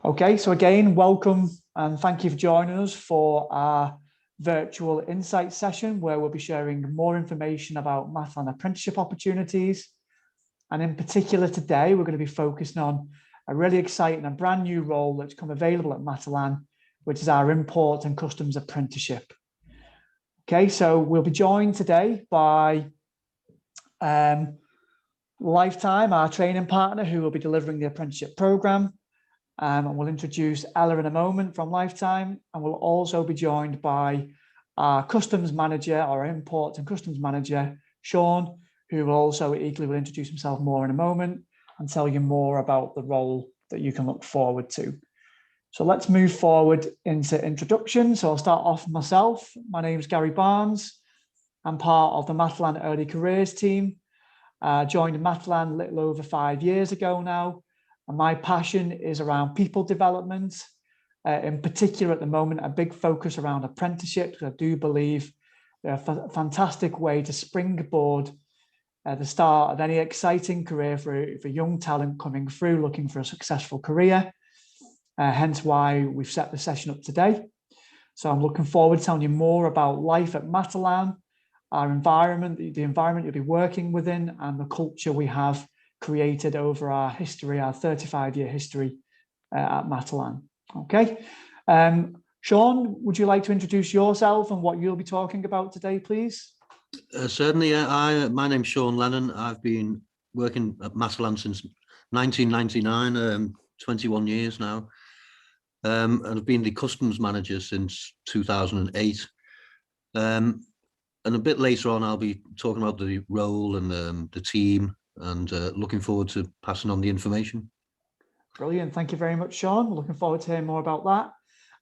Okay, so again, welcome and thank you for joining us for our virtual insight session where we'll be sharing more information about Matalan apprenticeship opportunities. And in particular today, we're going to be focusing on a really exciting and brand new role that's come available at Matalan, which is our import and customs apprenticeship. Okay, so we'll be joined today by Lifetime, our training partner, who will be delivering the apprenticeship program. And we'll introduce Ella in a moment from Lifetime, and we'll also be joined by our customs manager, our import and customs manager, Sean, who will also equally will introduce himself more in a moment and tell you more about the role that you can look forward to. So let's move forward into introduction. So I'll start off myself. My name is Gary Barnes. I'm part of the Matalan Early Careers team. Joined Matalan a little over 5 years ago now. And my passion is around people development, in particular at the moment, a big focus around apprenticeships. I do believe they're a fantastic way to springboard the start of any exciting career for young talent coming through, looking for a successful career. Hence why we've set the session up today. So I'm looking forward to telling you more about life at Matalan, our environment, the environment you'll be working within, and the culture we have created over our history, our 35-year history at Matalan. Okay. Sean, would you like to introduce yourself and what you'll be talking about today, please? Certainly. My name's Sean Lennon. I've been working at Matalan since 1999, 21 years now. And I've been the customs manager since 2008. And a bit later on, I'll be talking about the role and the team, and looking forward to passing on the information. Brilliant. Thank you very much, Sean. Looking forward to hearing more about that.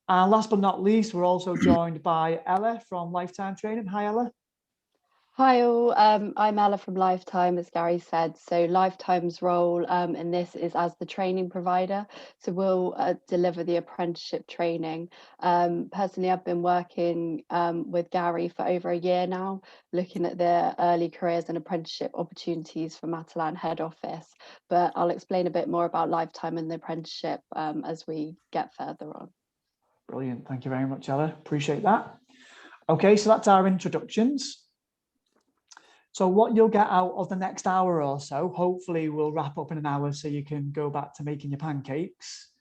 And last but not least, we're also joined by Ella from Lifetime Training. Hi, Ella. Hi all, I'm Ella from Lifetime, as Gary said. So Lifetime's role in this is as the training provider. So we'll deliver the apprenticeship training. Personally, I've been working with Gary for over a year now, looking at the early careers and apprenticeship opportunities for Matalan head office. But I'll explain a bit more about Lifetime and the apprenticeship as we get further on. Brilliant. Thank you very much, Ella. Appreciate that. Okay, so that's our introductions. So what you'll get out of the next hour or so, hopefully we'll wrap up in an hour so you can go back to making your pancakes,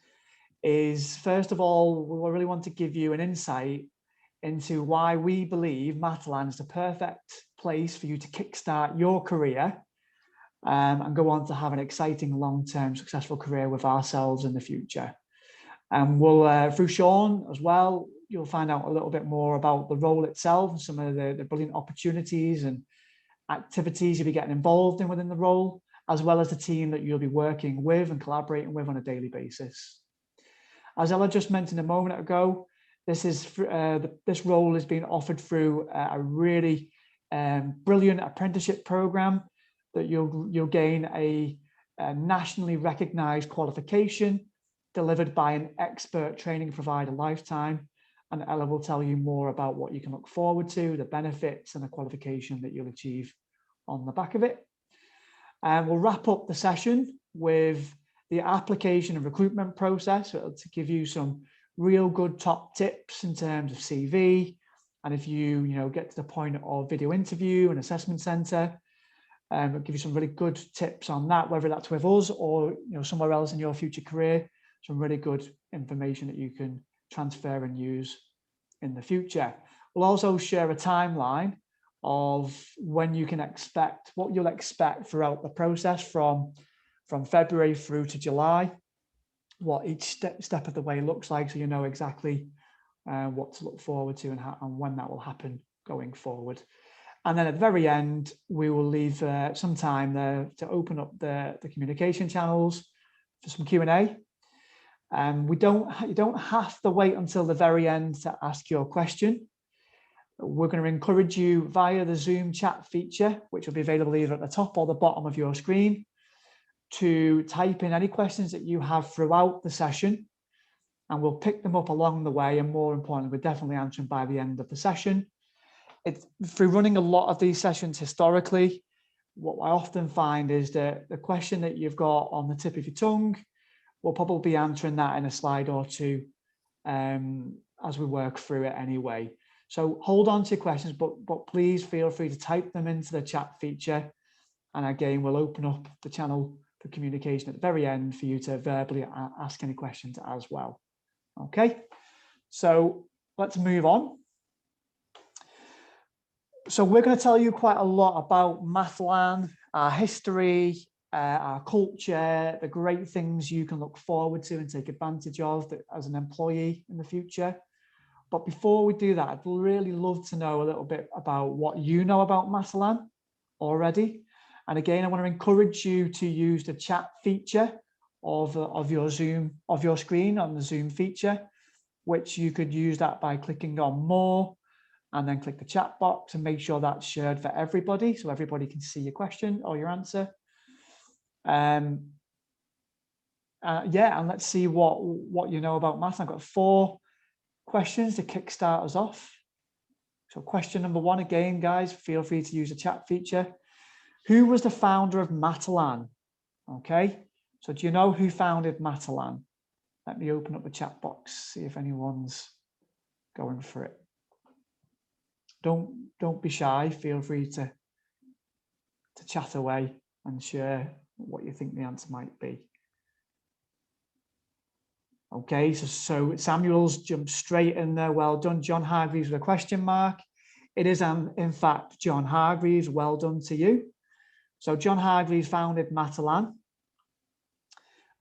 is first of all, we really want to give you an insight into why we believe Matalan is the perfect place for you to kickstart your career and go on to have an exciting long-term successful career with ourselves in the future. And we'll, through Sean as well, you'll find out a little bit more about the role itself and some of the brilliant opportunities and activities you'll be getting involved in within the role, as well as the team that you'll be working with and collaborating with on a daily basis. As Ella just mentioned a moment ago, this role is being offered through a really brilliant apprenticeship program that you'll gain a nationally recognized qualification delivered by an expert training provider, Lifetime. And Ella will tell you more about what you can look forward to, the benefits and the qualification that you'll achieve on the back of it. And we'll wrap up the session with the application and recruitment process to give you some real good top tips in terms of CV. And if you get to the point of video interview and assessment center, it'll give you some really good tips on that, whether that's with us or somewhere else in your future career. Some really good information that you can transfer and use in the future. We'll also share a timeline of when you can expect, what you'll expect throughout the process from February through to July, what each step of the way looks like, so you know exactly what to look forward to and when that will happen going forward. And then at the very end, we will leave some time there to open up the communication channels for some Q&A. You don't have to wait until the very end to ask your question. We're going to encourage you via the Zoom chat feature, which will be available either at the top or the bottom of your screen, to type in any questions that you have throughout the session, and we'll pick them up along the way. And more importantly, we'll definitely answer them by the end of the session. Through running a lot of these sessions historically, what I often find is that the question that you've got on the tip of your tongue, we'll probably be answering that in a slide or two as we work through it anyway. So hold on to your questions, but please feel free to type them into the chat feature. And again, we'll open up the channel for communication at the very end for you to verbally ask any questions as well. Okay, so let's move on. So we're going to tell you quite a lot about Mathlan, our history, our culture, the great things you can look forward to and take advantage of as an employee in the future. But before we do that, I'd really love to know a little bit about what you know about Mathlan already. And again, I want to encourage you to use the chat feature of your screen on the Zoom feature, which you could use that by clicking on more and then click the chat box and make sure that's shared for everybody so everybody can see your question or your answer. Yeah, and let's see what you know about math. I've got 4 questions to kickstart us off. So question number 1, again, guys, feel free to use the chat feature. Who was the founder of Mathlan? Okay, so do you know who founded Mathlan? Let me open up the chat box, see if anyone's going for it. Don't be shy, feel free to chat away and share what you think the answer might be. Okay, so Samuel's jumped straight in there. Well done. John Hargreaves with a question mark. It is, in fact, John Hargreaves. Well done to you. So John Hargreaves founded Mathlan.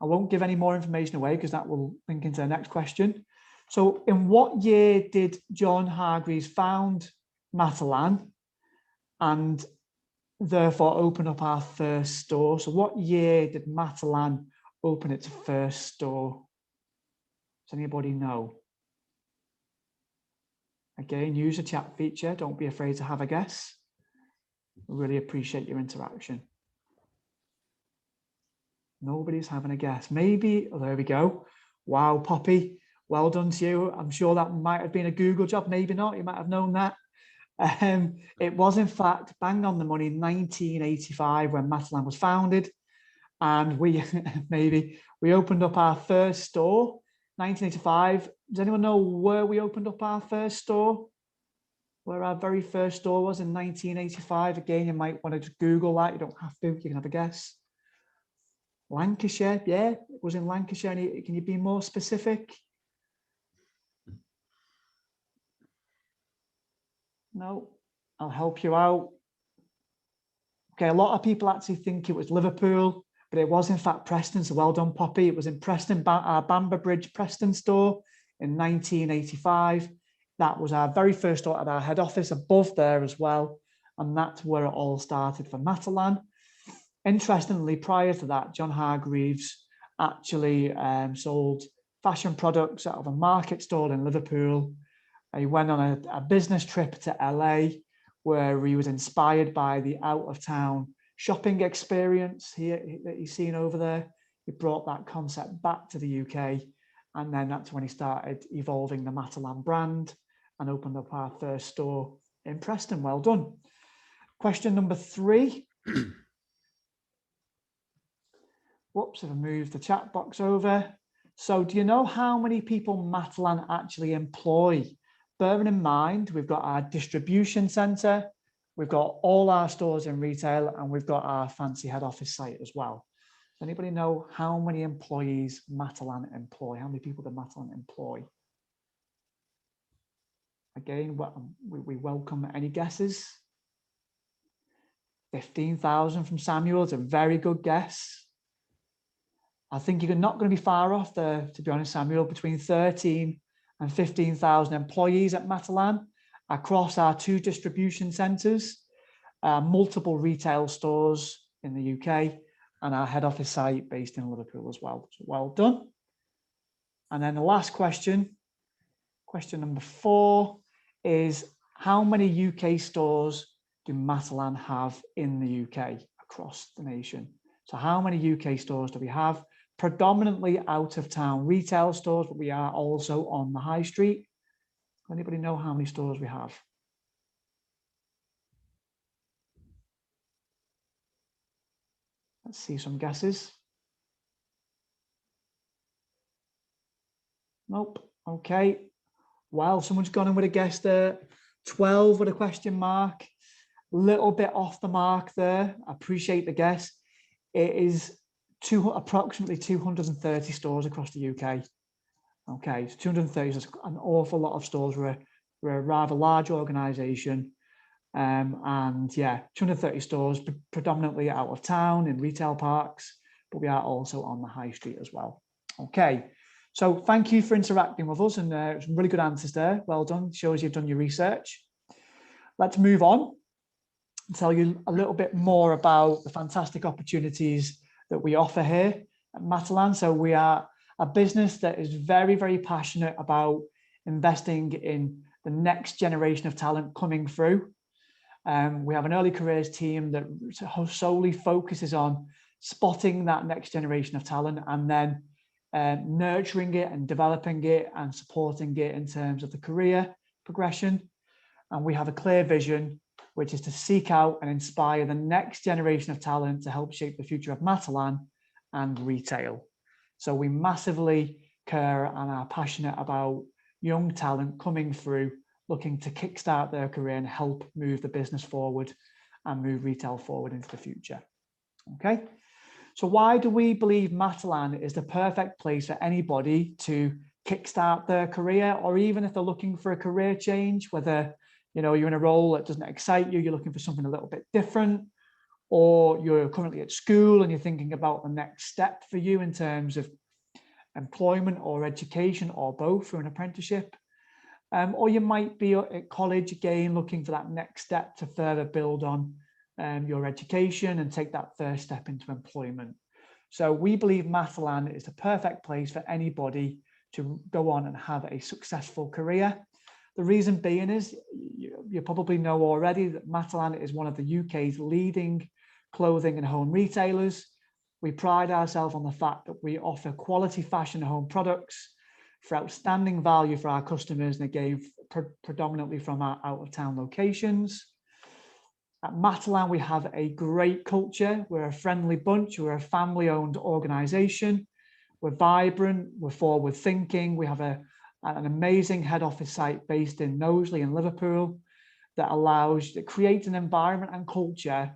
I won't give any more information away because that will link into the next question. So in what year did John Hargreaves found Mathlan and therefore open up our first store? So what year did Mathlan open its first store? Does anybody know? Again, use the chat feature. Don't be afraid to have a guess. We really appreciate your interaction. Nobody's having a guess. Maybe, oh, there we go. Wow, Poppy, well done to you. I'm sure that might have been a Google job. Maybe not. You might have known that. It was, in fact, bang on the money, 1985 when Mathlan was founded. And we opened up our first store, 1985. Does anyone know where we opened up our first store? Where our very first store was in 1985? Again, you might want to just Google that. You don't have to. You can have a guess. Lancashire, yeah, it was in Lancashire. Can you be more specific? No, I'll help you out. Okay, a lot of people actually think it was Liverpool, but it was in fact Preston. So well done, Poppy. It was in Preston, our Bamber Bridge Preston store in 1985. That was our very first store at our head office above there as well. And that's where it all started for Mathlan. Interestingly, prior to that, John Hargreaves actually sold fashion products out of a market stall in Liverpool. He went on a business trip to LA where he was inspired by the out-of-town shopping experience that he's seen over there. He brought that concept back to the UK, and then that's when he started evolving the Mathlan brand and opened up our first store in Preston. Well done. Question number 3. Whoops, I've moved the chat box over. So do you know how many people Mathlan actually employ? Bearing in mind, we've got our distribution centre, we've got all our stores in retail, and we've got our fancy head office site as well. Does anybody know how many employees Mathlan employ? How many people does Mathlan employ? Again, we welcome any guesses. 15,000 from Samuel. It's a very good guess. I think you're not going to be far off there, to be honest, Samuel, between 13 and 15,000 employees at Mathlan across our 2 distribution centres, multiple retail stores in the UK, and our head office site based in Liverpool as well. So well done. And then the last question, question number 4, is how many UK stores do Mathlan have in the UK across the nation? So how many UK stores do we have? Predominantly out of town retail stores, but we are also on the high street. Anybody know how many stores we have? Let's see some guesses. Nope. Okay. Well, someone's gone in with a guess there. 12 with a question mark. Little bit off the mark there. I appreciate the guess. It is approximately 230 stores across the UK. Okay, so 230 is an awful lot of stores. We're a rather large organisation. And yeah, 230 stores, predominantly out of town in retail parks, but we are also on the high street as well. Okay, so thank you for interacting with us, and some really good answers there. Well done, shows you've done your research. Let's move on and tell you a little bit more about the fantastic opportunities that we offer here at Matalan. So we are a business that is very, very passionate about investing in the next generation of talent coming through. We have an early careers team that solely focuses on spotting that next generation of talent and then nurturing it and developing it and supporting it in terms of the career progression. And we have a clear vision, which is to seek out and inspire the next generation of talent to help shape the future of Matalan and retail. So we massively care and are passionate about young talent coming through, looking to kickstart their career and help move the business forward and move retail forward into the future. Okay, so why do we believe Matalan is the perfect place for anybody to kickstart their career, or even if they're looking for a career change, whether you're in a role that doesn't excite you, you're looking for something a little bit different, or you're currently at school and you're thinking about the next step for you in terms of employment or education or both through an apprenticeship. Or you might be at college again, looking for that next step to further build on your education and take that first step into employment. So we believe Matalan is the perfect place for anybody to go on and have a successful career. The reason being is, you probably know already that Matalan is one of the UK's leading clothing and home retailers. We pride ourselves on the fact that we offer quality fashion and home products for outstanding value for our customers, and again, predominantly from our out-of-town locations. At Matalan, we have a great culture. We're a friendly bunch. We're a family-owned organisation. We're vibrant. We're forward-thinking. We have an amazing head office site based in Knowsley in Liverpool that creates an environment and culture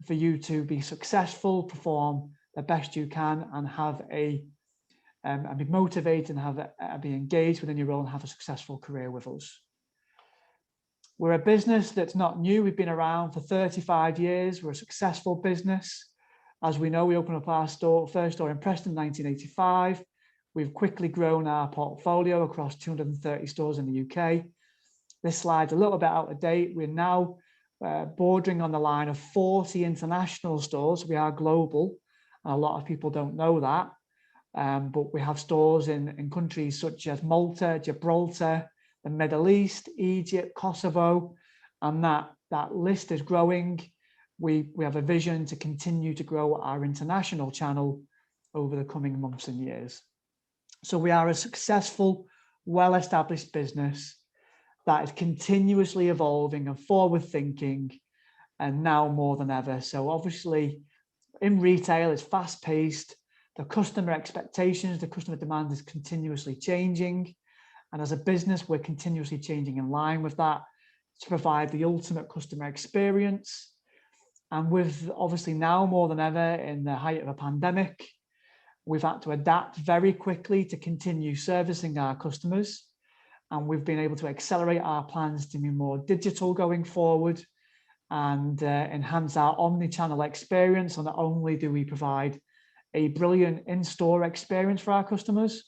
for you to be successful, perform the best you can, and have and be motivated and be engaged within your role and have a successful career with us. We're a business that's not new. We've been around for 35 years. We're a successful business. As we know, we opened up our first store in Preston in 1985. We've quickly grown our portfolio across 230 stores in the UK. This slide's a little bit out of date. We're now bordering on the line of 40 international stores. We are global, and a lot of people don't know that. But we have stores in countries such as Malta, Gibraltar, the Middle East, Egypt, Kosovo, and that list is growing. We have a vision to continue to grow our international channel over the coming months and years. So we are a successful, well-established business that is continuously evolving and forward-thinking, and now more than ever. So obviously, in retail, it's fast-paced. The customer expectations, the customer demand is continuously changing. And as a business, we're continuously changing in line with that to provide the ultimate customer experience. And with obviously now more than ever in the height of a pandemic, we've had to adapt very quickly to continue servicing our customers. And we've been able to accelerate our plans to be more digital going forward and enhance our omni-channel experience. So not only do we provide a brilliant in-store experience for our customers,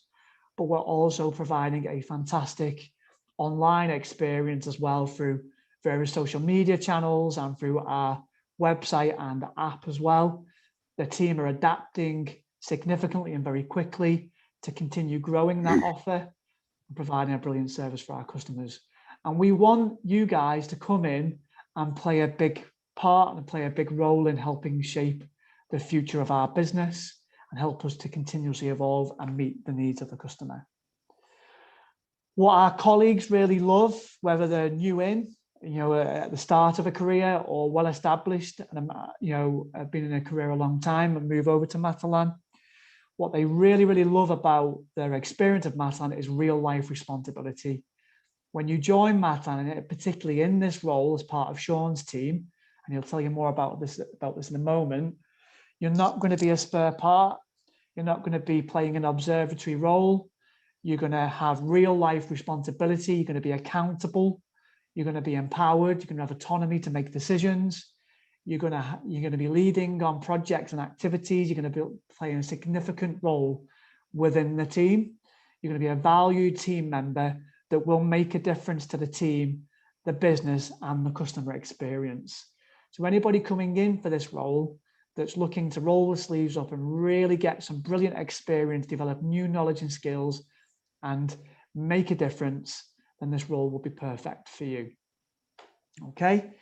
but we're also providing a fantastic online experience as well through various social media channels and through our website and app as well. The team are adapting significantly and very quickly to continue growing that offer and providing a brilliant service for our customers. And we want you guys to come in and play a big part and play a big role in helping shape the future of our business and help us to continuously evolve and meet the needs of the customer. What our colleagues really love, whether they're new in, at the start of a career or well established and have been in a career a long time and move over to Matalan, what they really, really love about their experience of Matalan is real life responsibility. When you join Matalan, and particularly in this role as part of Sean's team, and he'll tell you more about this in a moment, you're not going to be a spare part. You're not going to be playing an observatory role. You're going to have real life responsibility. You're going to be accountable. You're going to be empowered. You're going to have autonomy to make decisions. You're going to be leading on projects and activities. You're going to be playing a significant role within the team. You're going to be a valued team member that will make a difference to the team, the business, and the customer experience. So anybody coming in for this role that's looking to roll the sleeves up and really get some brilliant experience, develop new knowledge and skills, and make a difference, then this role will be perfect for you. Okay.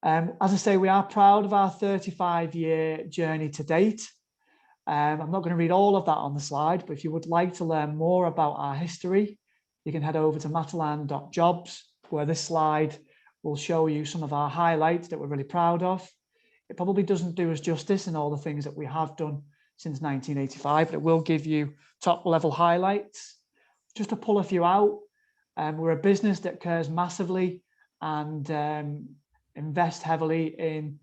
As I say, we are proud of our 35-year journey to date. I'm not going to read all of that on the slide, but if you would like to learn more about our history, you can head over to matalan.jobs, where this slide will show you some of our highlights that we're really proud of. It probably doesn't do us justice in all the things that we have done since 1985, but it will give you top level highlights. Just to pull a few out, we're a business that cares massively and invest heavily in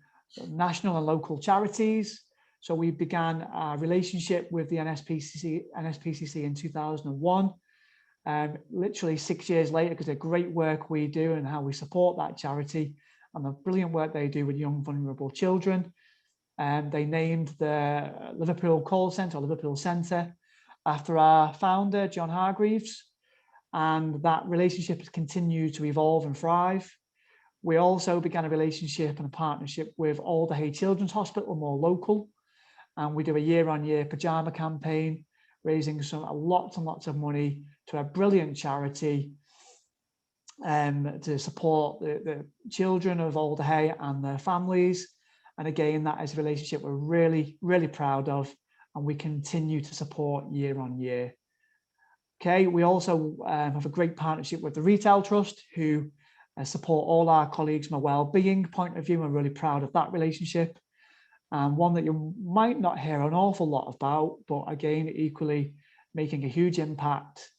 national and local charities. So we began our relationship with the NSPCC in 2001. Literally 6 years later, because of the great work we do and how we support that charity and the brilliant work they do with young vulnerable children. They named the Liverpool Call Centre, or Liverpool Centre, after our founder, John Hargreaves. And that relationship has continued to evolve and thrive. We also began a relationship and a partnership with Alderhay Children's Hospital, more local. And we do a year-on-year pyjama campaign, raising lots and lots of money to a brilliant charity to support the children of Alderhay and their families. And again, that is a relationship we're really, really proud of, and we continue to support year on year. Okay, we also have a great partnership with the Retail Trust, who support all our colleagues from a well-being point of view. We're really proud of that relationship. And one that you might not hear an awful lot about, but again, equally making a huge impact,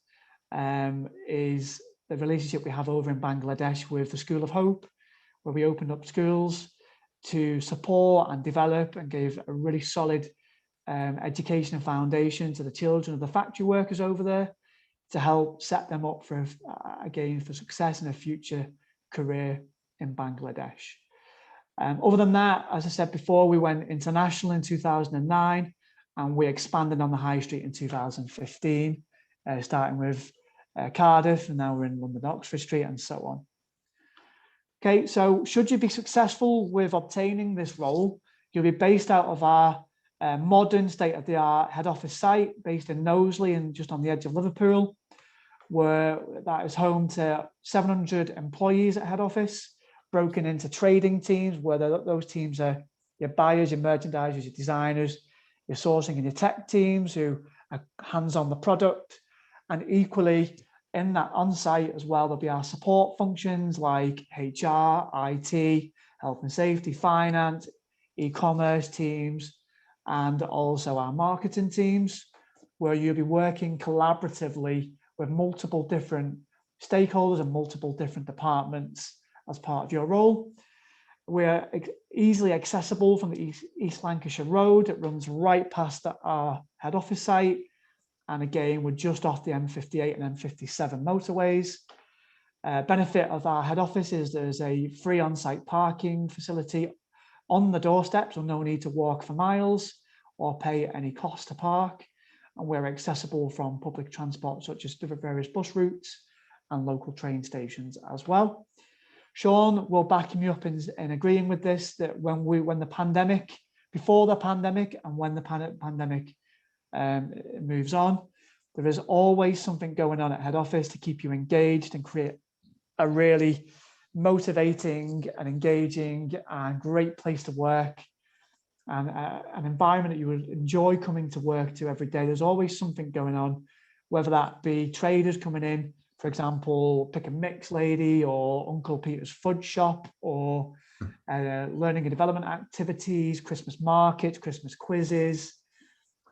is the relationship we have over in Bangladesh with the School of Hope, where we opened up schools to support and develop and gave a really solid education and foundation to the children of the factory workers over there to help set them up for, again, for success in a future career in Bangladesh. Other than that, as I said before, we went international in 2009 and we expanded on the high street in 2015, starting with Cardiff, and now we're in London, Oxford Street, and so on. Okay, so should you be successful with obtaining this role, you'll be based out of our modern state-of-the-art head office site based in Knowsley and just on the edge of Liverpool, where that is home to 700 employees at head office, broken into trading teams, where those teams are your buyers, your merchandisers, your designers, your sourcing and your tech teams who are hands on the product. And equally in that on-site as well, there'll be our support functions like HR, IT, health and safety, finance, e-commerce teams, and also our marketing teams, where you'll be working collaboratively with multiple different stakeholders and multiple different departments as part of your role. We're easily accessible from the East Lancashire Road. It runs right past our head office site. And again, we're just off the M58 and M57 motorways. Benefit of our head office is there's a free on-site parking facility on the doorstep, so no need to walk for miles or pay any cost to park. And we're accessible from public transport, such as different various bus routes and local train stations as well. Sean will back me up in agreeing with this, that when the pandemic, before the pandemic and when the pandemic moves on, there is always something going on at head office to keep you engaged and create a really motivating and engaging and great place to work, and an environment that you would enjoy coming to work to every day. There's always something going on, whether that be traders coming in, for example, Pick and Mix Lady or Uncle Peter's Fudge Shop, or learning and development activities, Christmas markets, Christmas quizzes,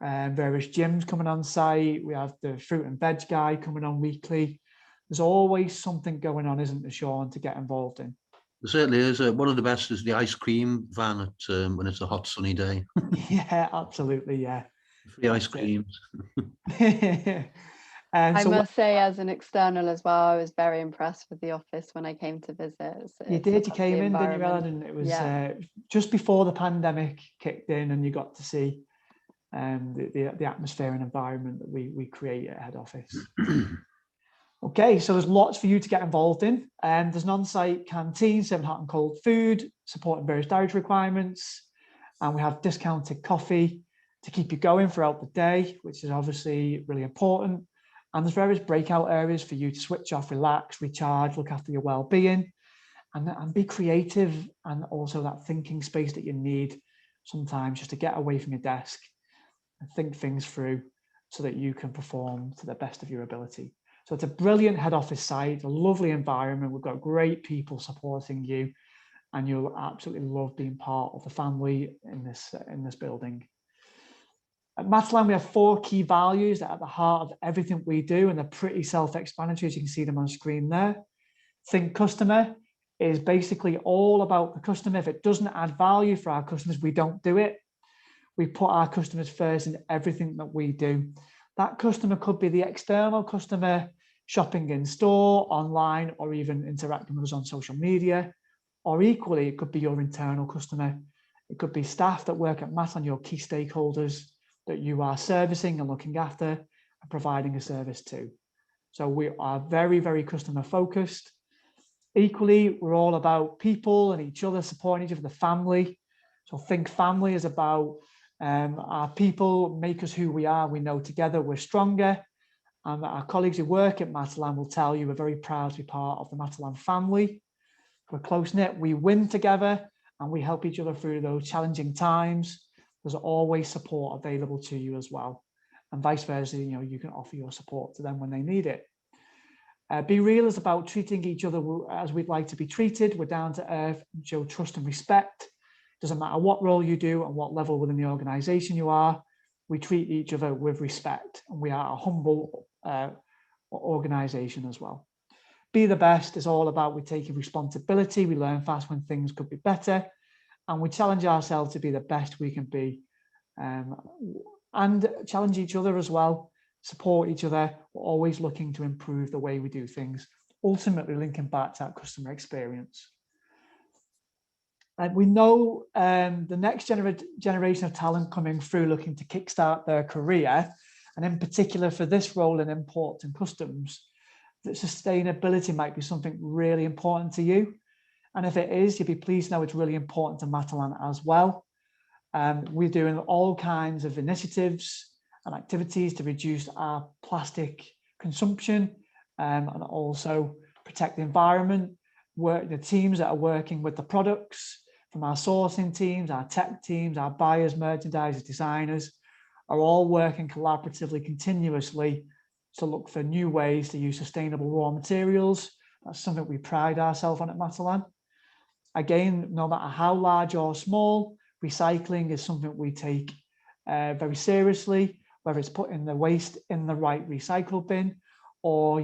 various gyms coming on site. We have the fruit and veg guy coming on weekly. There's always something going on, isn't there, Sean, to get involved in? There certainly is. One of the best is the ice cream van at, when it's a hot sunny day. Yeah, absolutely. Yeah. Free ice That's it. creams. I So must say, as an external as well, I was very impressed with the office when I came to visit. you It's a did, you lovely came in, didn't you, Ellen? environment. And it was Yeah. just before the pandemic kicked in, and you got to see the atmosphere and environment that we create at head office. Okay, so there's lots for you to get involved in. There's an on-site canteen serving hot and cold food, supporting various dietary requirements, and we have discounted coffee to keep you going throughout the day, which is obviously really important. And there's various breakout areas for you to switch off, relax, recharge, look after your well-being, and be creative, and also that thinking space that you need sometimes just to get away from your desk and think things through so that you can perform to the best of your ability. So it's a brilliant head office site, a lovely environment. We've got great people supporting you, and you'll absolutely love being part of the family in this building. At Matalan, we have 4 key values that are at the heart of everything we do, and they're pretty self-explanatory, as you can see them on screen there. Think customer is basically all about the customer. If it doesn't add value for our customers, we don't do it. We put our customers first in everything that we do. That customer could be the external customer shopping in store, online, or even interacting with us on social media. Or equally, it could be your internal customer. It could be staff that work at Matalan, your key stakeholders that you are servicing and looking after and providing a service to. So we are very, very customer focused. Equally, we're all about people and each other, supporting each other, the family. So think family is about our people make us who we are. We know together we're stronger. And our colleagues who work at Matalan will tell you we're very proud to be part of the Matalan family. We're close-knit, we win together, and we help each other through those challenging times. There's always support available to you as well. And vice versa, you can offer your support to them when they need it. Be Real is about treating each other as we'd like to be treated. We're down to earth, show trust and respect. Doesn't matter what role you do and what level within the organization you are, we treat each other with respect, and we are a humble organization as well. Be the Best is all about we taking responsibility. We learn fast when things could be better, and we challenge ourselves to be the best we can be, and challenge each other as well, support each other. We're always looking to improve the way we do things, ultimately linking back to that customer experience. And we know the next generation of talent coming through looking to kickstart their career, and in particular for this role in imports and customs, that sustainability might be something really important to you. And if it is, you'd be pleased to know it's really important to Matalan as well. We're doing all kinds of initiatives and activities to reduce our plastic consumption, and also protect the environment. The teams that are working with the products, from our sourcing teams, our tech teams, our buyers, merchandisers, designers, are all working collaboratively, continuously to look for new ways to use sustainable raw materials. That's something we pride ourselves on at Matalan. Again, no matter how large or small, recycling is something we take very seriously, whether it's putting the waste in the right recycle bin, or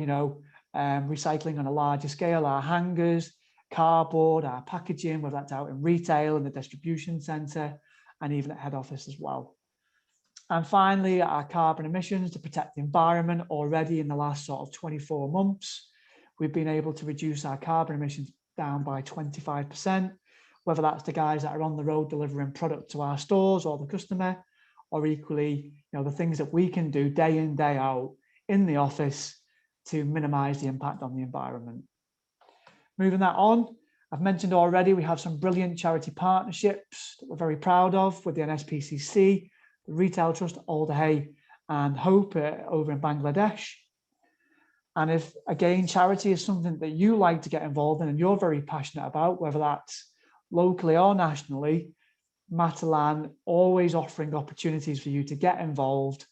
recycling on a larger scale, our hangers, cardboard, our packaging, whether that's out in retail, in the distribution centre, and even at head office as well. And finally, our carbon emissions to protect the environment. Already in the last sort of 24 months, we've been able to reduce our carbon emissions down by 25%, whether that's the guys that are on the road delivering product to our stores or the customer, or equally, the things that we can do day in, day out in the office to minimise the impact on the environment. Moving that on, I've mentioned already, we have some brilliant charity partnerships that we're very proud of with the NSPCC, the Retail Trust, Alder Hey, and Hope over in Bangladesh. And if, again, charity is something that you like to get involved in and you're very passionate about, whether that's locally or nationally, Matalan always offering opportunities for you to get involved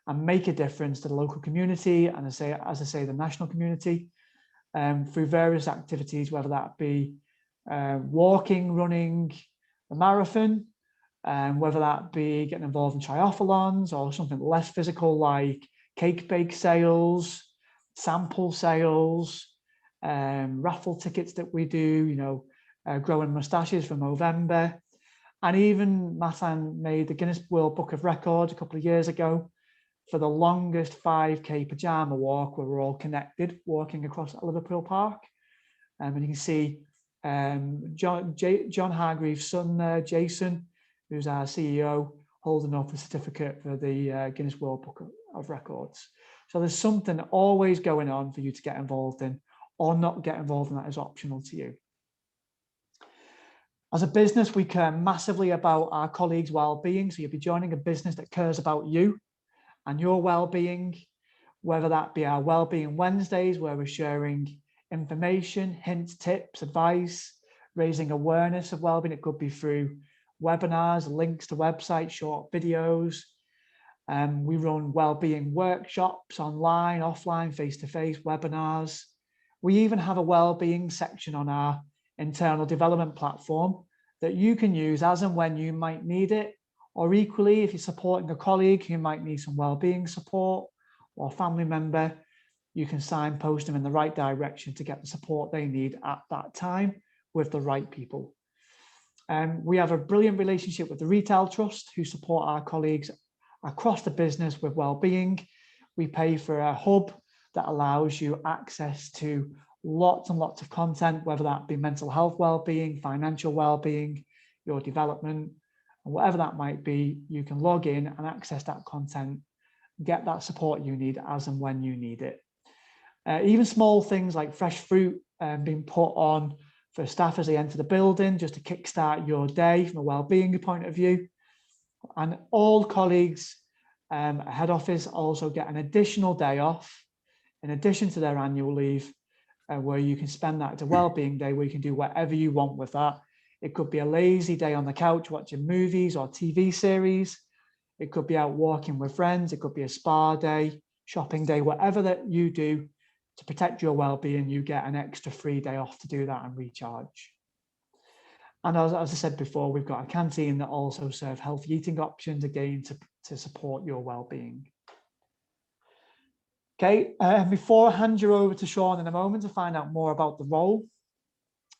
and make a difference to the local community, and as I say, the national community, through various activities, whether that be walking, running, a marathon, whether that be getting involved in triathlons or something less physical like cake bake sales, sample sales, raffle tickets that we do, growing mustaches for Movember. And even Matan made the Guinness World Book of Records a couple of years ago for the longest 5K pajama walk where we're all connected walking across Liverpool Park. And you can see John Hargreaves' son there, Jason, who's our CEO, holding up a certificate for the Guinness World Book of Records. So there's something always going on for you to get involved in, or not get involved in. That is optional to you. As a business, we care massively about our colleagues' well-being. So you'll be joining a business that cares about you and your well-being, whether that be our Wellbeing Wednesdays, where we're sharing information, hints, tips, advice, raising awareness of well-being. It could be through webinars, links to websites, short videos. We run well-being workshops online, offline, face-to-face webinars. We even have a well-being section on our internal development platform that you can use as and when you might need it, or equally if you're supporting a colleague who might need some well-being support or a family member, you can signpost them in the right direction to get the support they need at that time with the right people. We have a brilliant relationship with the Retail Trust, who support our colleagues across the business with well-being. We pay for a hub that allows you access to lots and lots of content, whether that be mental health well-being, financial well-being, your development, and whatever that might be. You can log in and access that content, get that support you need as and when you need it. Even small things like fresh fruit being put on for staff as they enter the building, just to kickstart your day from a well-being point of view. And all colleagues at head office also get an additional day off in addition to their annual leave, where you can spend that as a well-being day where you can do whatever you want with that. It could be a lazy day on the couch watching movies or TV series. It could be out walking with friends. It could be a spa day, shopping day, whatever that you do to protect your well-being, you get an extra free day off to do that and recharge. And as I said before, we've got a canteen that also serve healthy eating options, again, to support your well-being. Okay, before I hand you over to Sean in a moment to find out more about the role,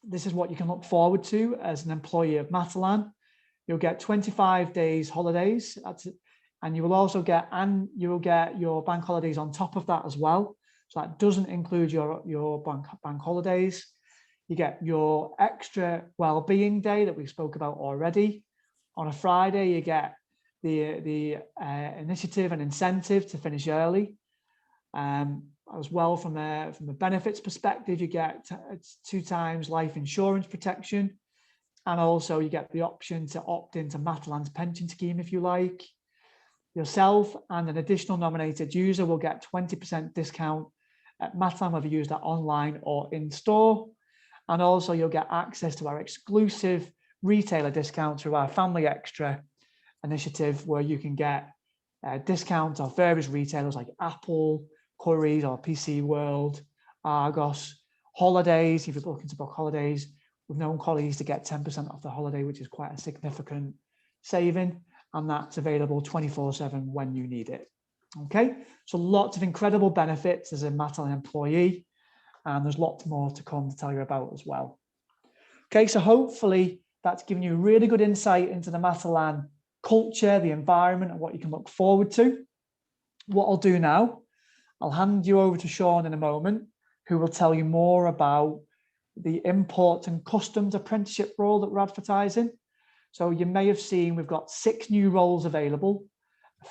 this is what you can look forward to as an employee of Matalan. You'll get 25 days holidays, and you will also get your bank holidays on top of that as well. So that doesn't include your bank holidays. You get your extra well-being day that we spoke about already. On a Friday, you get the initiative and incentive to finish early. As well, from the benefits perspective, you get 2 times life insurance protection, and also you get the option to opt into Matalan's pension scheme if you like. Yourself and an additional nominated user will get 20% discount at Matalan, whether you use that online or in store. And also you'll get access to our exclusive retailer discount through our Family Extra initiative, where you can get discounts off various retailers like Apple, Currys or PC World, Argos, holidays. If you're looking to book holidays, we've known colleagues to get 10% off the holiday, which is quite a significant saving, and that's available 24/7 when you need it. Okay, so lots of incredible benefits as a Matalan employee, and there's lots more to come to tell you about as well. Okay, so hopefully that's given you a really good insight into the Matalan culture, the environment, and what you can look forward to. What I'll do now, I'll hand you over to Sean in a moment, who will tell you more about the import and customs apprenticeship role that we're advertising. So you may have seen we've got 6 new roles available,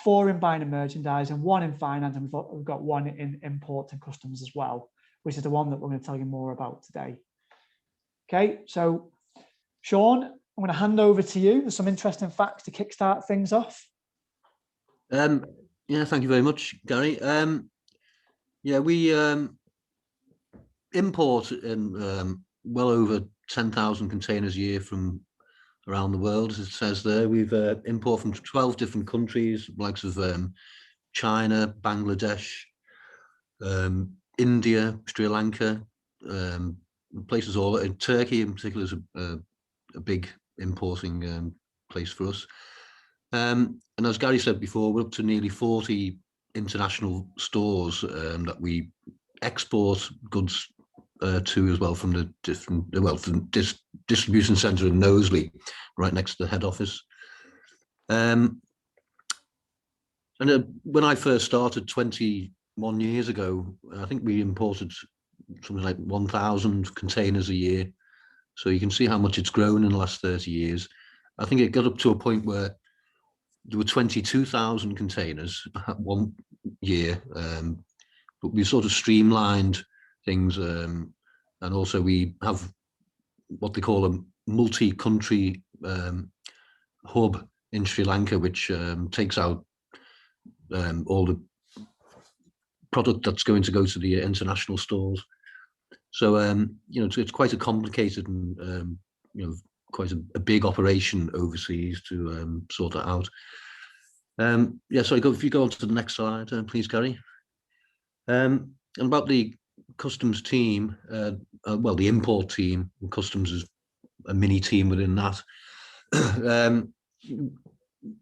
4 in buying and merchandising, 1 in finance, and we've got 1 in import and customs as well, which is the one that we're going to tell you more about today. Okay, so Sean, I'm going to hand over to you. There's some interesting facts to kickstart things off. Yeah, thank you very much, Gary. Yeah, we import in well over 10,000 containers a year from around the world, as it says there. We've import from 12 different countries, likes of China, Bangladesh, India, Sri Lanka, places all. In Turkey in particular is a big importing place for us. And as Gary said before, we're up to nearly 40 international stores that we export goods to as well from the distribution centre in Knowsley, right next to the head office. And when I first started 21 years ago, I think we imported something like 1,000 containers a year. So you can see how much it's grown in the last 30 years. I think it got up to a point where there were 22,000 containers one year, but we sort of streamlined things, and also we have what they call a multi-country hub in Sri Lanka, which takes out all the product that's going to go to the international stores. So it's quite a complicated and quite a big operation overseas to sort that out. So if you go on to the next slide, please, Gary. And about the customs team, well, the import team, customs is a mini team within that.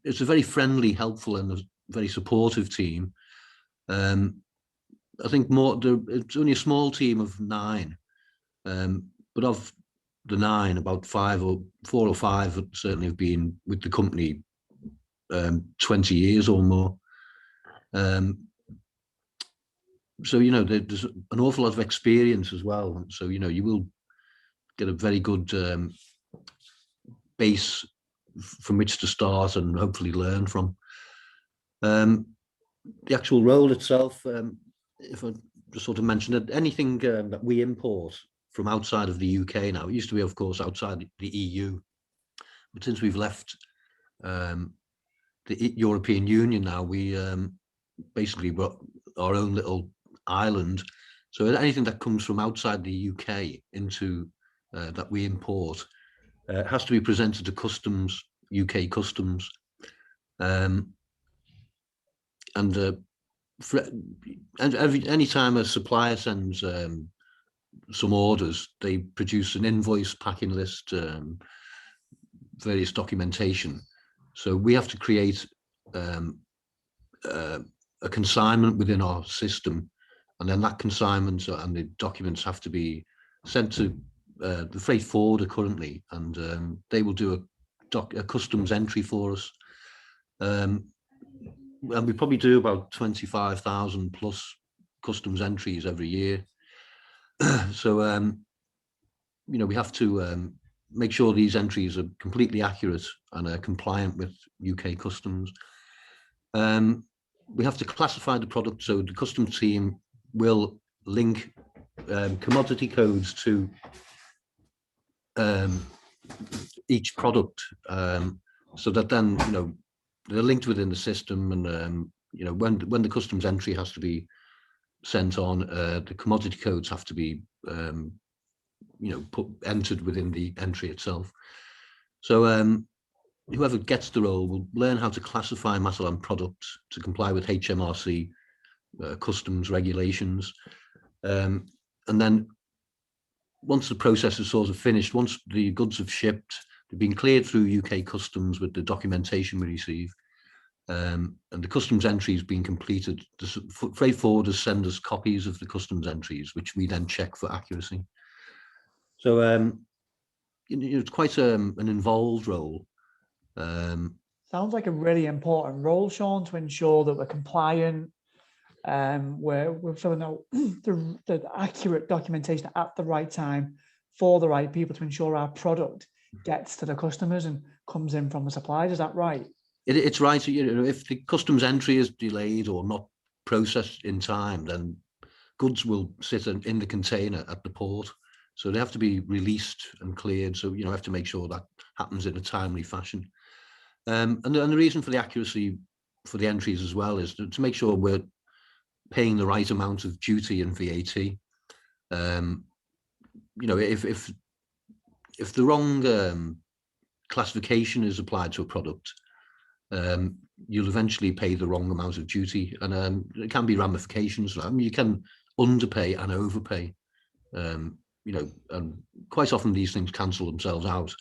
It's a very friendly, helpful, and a very supportive team. I think it's only a small team of 9, but of the 9, about 4 or 5 certainly have been with the company 20 years or more. So there's an awful lot of experience as well. So you will get a very good base from which to start and hopefully learn from. The actual role itself, if I just sort of mention it, anything that we import from outside of the UK now, it used to be, of course, outside the EU, but since we've left the European Union now, we basically got our own little island. So anything that comes from outside the UK into that we import has to be presented to customs, UK customs, and any time a supplier sends some orders, they produce an invoice, packing list, various documentation. So we have to create a consignment within our system, and then that consignment and the documents have to be sent to the freight forwarder currently, and they will do a customs entry for us. And we probably do about 25,000 plus customs entries every year. So we have to make sure these entries are completely accurate and are compliant with UK customs. We have to classify the product, so the customs team will link commodity codes to each product, so that then they're linked within the system, and when the customs entry has to be sent on, the commodity codes have to be entered within the entry itself. So whoever gets the role will learn how to classify Matalan products to comply with HMRC customs regulations, and then once the process is sort of finished, once the goods have shipped, they've been cleared through UK customs with the documentation we receive, and the customs entry has been completed, the freight forwarders send us copies of the customs entries, which we then check for accuracy. So it's quite an involved role. Sounds like a really important role, Sean, to ensure that we're compliant, we're filling out the accurate documentation at the right time for the right people to ensure our product gets to the customers and comes in from the suppliers. Is that right? It's right. If the customs entry is delayed or not processed in time, then goods will sit in the container at the port. So they have to be released and cleared. So have to make sure that happens in a timely fashion. And the reason for the accuracy for the entries as well is to make sure we're paying the right amount of duty and VAT. If the wrong classification is applied to a product, you'll eventually pay the wrong amount of duty, and there can be ramifications. I mean, you can underpay and overpay, and quite often these things cancel themselves out.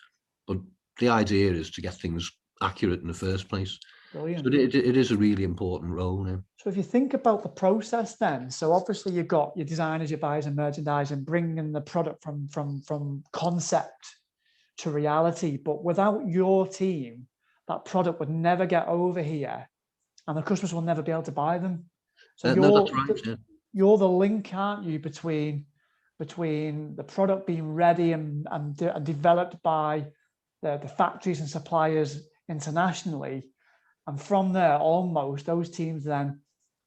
But the idea is to get things accurate in the first place. Brilliant. So it is a really important role now. So if you think about the process then, so obviously you've got your designers, your buyers and merchandising, bringing the product from concept to reality, but without your team, that product would never get over here and the customers will never be able to buy them. So No, that's right. Yeah. you're the link, aren't you, between the product being ready and developed by the factories and suppliers internationally. And from there, almost those teams then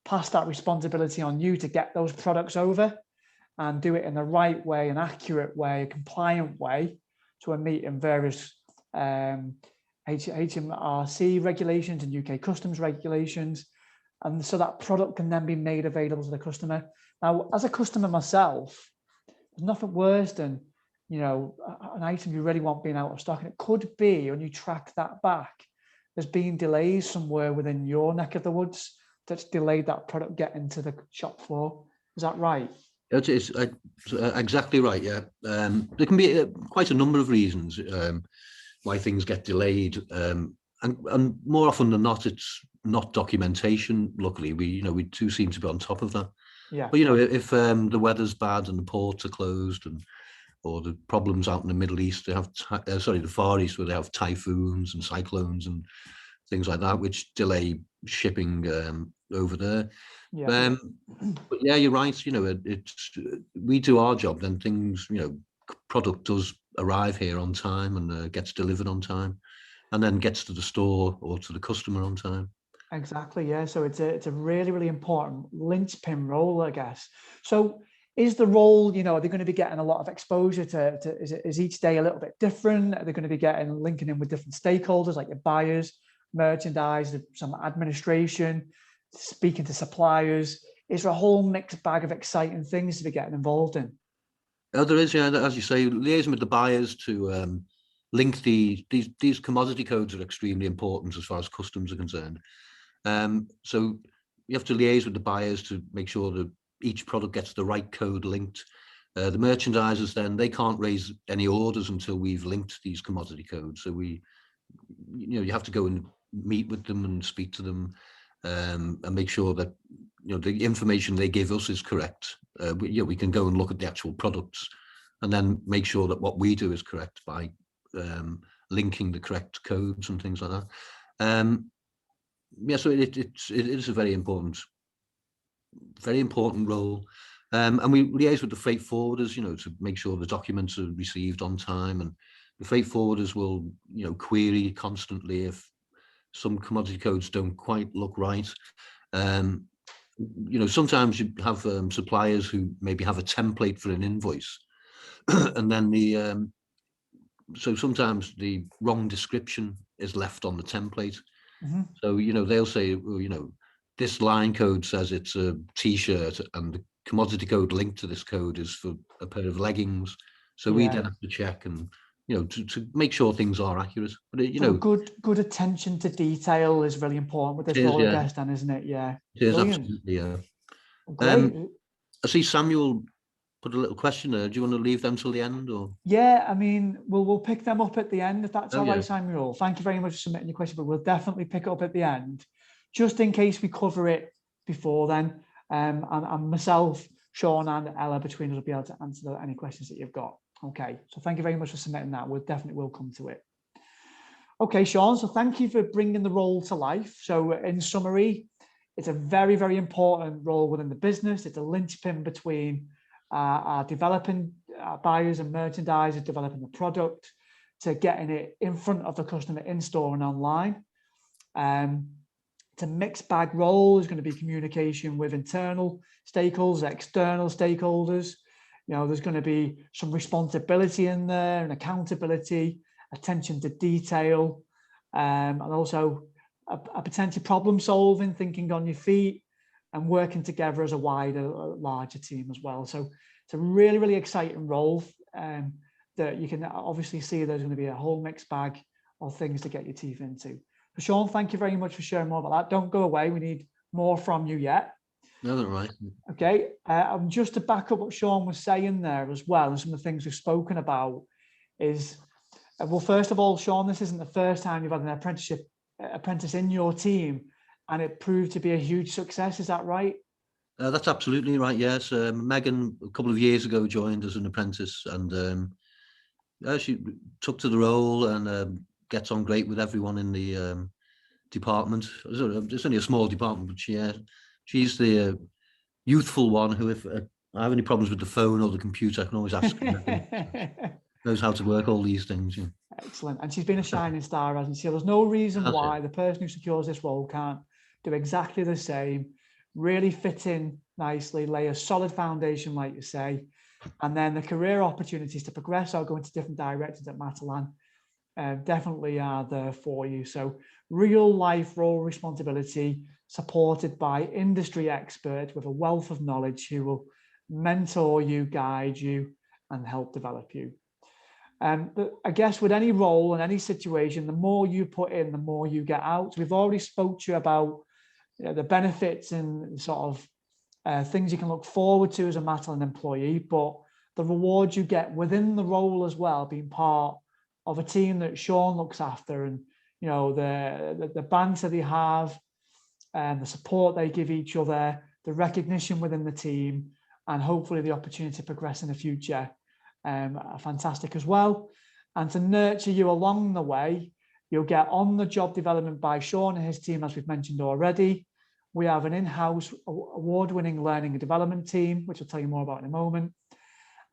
pass that responsibility on you to get those products over and do it in the right way, an accurate way, a compliant way to meeting various HMRC regulations and UK customs regulations. And so that product can then be made available to the customer. Now, as a customer myself, there's nothing worse than, you know, an item you really want being out of stock. And it could be, when you track that back, there's been delays somewhere within your neck of the woods that's delayed that product getting to the shop floor. Is that right? It's exactly right, yeah. There can be quite a number of reasons why things get delayed. And more often than not, it's not documentation. Luckily, we do seem to be on top of that. Yeah. But, you know, if the weather's bad and the ports are closed or the problems out in the Middle East, they have, the Far East, where they have typhoons and cyclones and things like that, which delay shipping over there. Yeah. But yeah, you're right. You know, we do our job, then things, you know, product does arrive here on time and gets delivered on time, and then gets to the store or to the customer on time. Exactly. Yeah. So it's a really, really important linchpin role, I guess. So is the role, you know, are they going to be getting a lot of exposure to is each day a little bit different? Are they going to be linking in with different stakeholders like your buyers, merchandise, some administration, speaking to suppliers? Is there a whole mixed bag of exciting things to be getting involved in? Oh, there is, yeah. As you say, liaising with the buyers to link these commodity codes are extremely important as far as customs are concerned. So you have to liaise with the buyers to make sure that each product gets the right code linked. The merchandisers, then, they can't raise any orders until we've linked these commodity codes. So you have to go and meet with them and speak to them and make sure that, you know, the information they give us is correct. We can go and look at the actual products and then make sure that what we do is correct by linking the correct codes and things like that. So it is a very important role. And we liaise with the freight forwarders, you know, to make sure the documents are received on time. And the freight forwarders will, you know, query constantly if some commodity codes don't quite look right. You know, sometimes you have suppliers who maybe have a template for an invoice, and then so sometimes the wrong description is left on the template. Mm-hmm. So, you know, they'll say, well, you know, this line code says it's a t-shirt and the commodity code linked to this code is for a pair of leggings. So we then have to check and, you know, to make sure things are accurate. But you know, good attention to detail is really important with this role, I guess, then, isn't it? Yeah. It is. Absolutely, yeah. Great. I see Samuel put a little question there. Do you want to leave them till the end, or? Yeah, I mean, we'll pick them up at the end if that's all right, Samuel. Thank you very much for submitting your question, but we'll definitely pick it up at the end, just in case we cover it before then. And myself, Sean, and Ella between us will be able to answer any questions that you've got. Okay, so thank you very much for submitting that. We'll definitely will come to it. Okay, Sean, so thank you for bringing the role to life. So in summary, it's a very, very important role within the business. It's a linchpin between our developing buyers and merchandisers, developing the product, to getting it in front of the customer in store and online. It's a mixed bag role. Is going to be communication with internal stakeholders, external stakeholders. You know, there's going to be some responsibility in there and accountability, attention to detail, and also a potential problem solving, thinking on your feet, and working together as a larger team as well. So it's a really, really exciting role that you can obviously see there's going to be a whole mixed bag of things to get your teeth into. So Sean, thank you very much for sharing more about that. Don't go away. We need more from you yet. No, that's right. Okay. Just to back up what Sean was saying there as well, and some of the things we've spoken about is Well, first of all, Sean, this isn't the first time you've had an apprentice in your team, and it proved to be a huge success. Is that right? That's absolutely right. Yes, Megan a couple of years ago joined as an apprentice, and she took to the role and gets on great with everyone in the department. It's only a small department, but she's the youthful one who, if I have any problems with the phone or the computer, I can always ask her. Knows how to work all these things. Yeah. Excellent. And she's been a shining star, hasn't she? There's no reason That's why it. the person who secures this role can't do exactly the same, really fit in nicely, lay a solid foundation, like you say, and then the career opportunities to progress or go into different directions at Matalan definitely are there for you. So real life role responsibility supported by industry expert with a wealth of knowledge who will mentor you, guide you, and help develop you. But I guess with any role and any situation, the more you put in, the more you get out. So we've already spoke to you about the benefits and sort of things you can look forward to as a Matalan employee, but the rewards you get within the role as well, being part of a team that Sean looks after, and the banter they have, and the support they give each other, the recognition within the team, and hopefully the opportunity to progress in the future are fantastic as well. And to nurture you along the way, you'll get on the job development by Sean and his team, as we've mentioned already. We have an in-house award-winning learning and development team, which I'll tell you more about in a moment.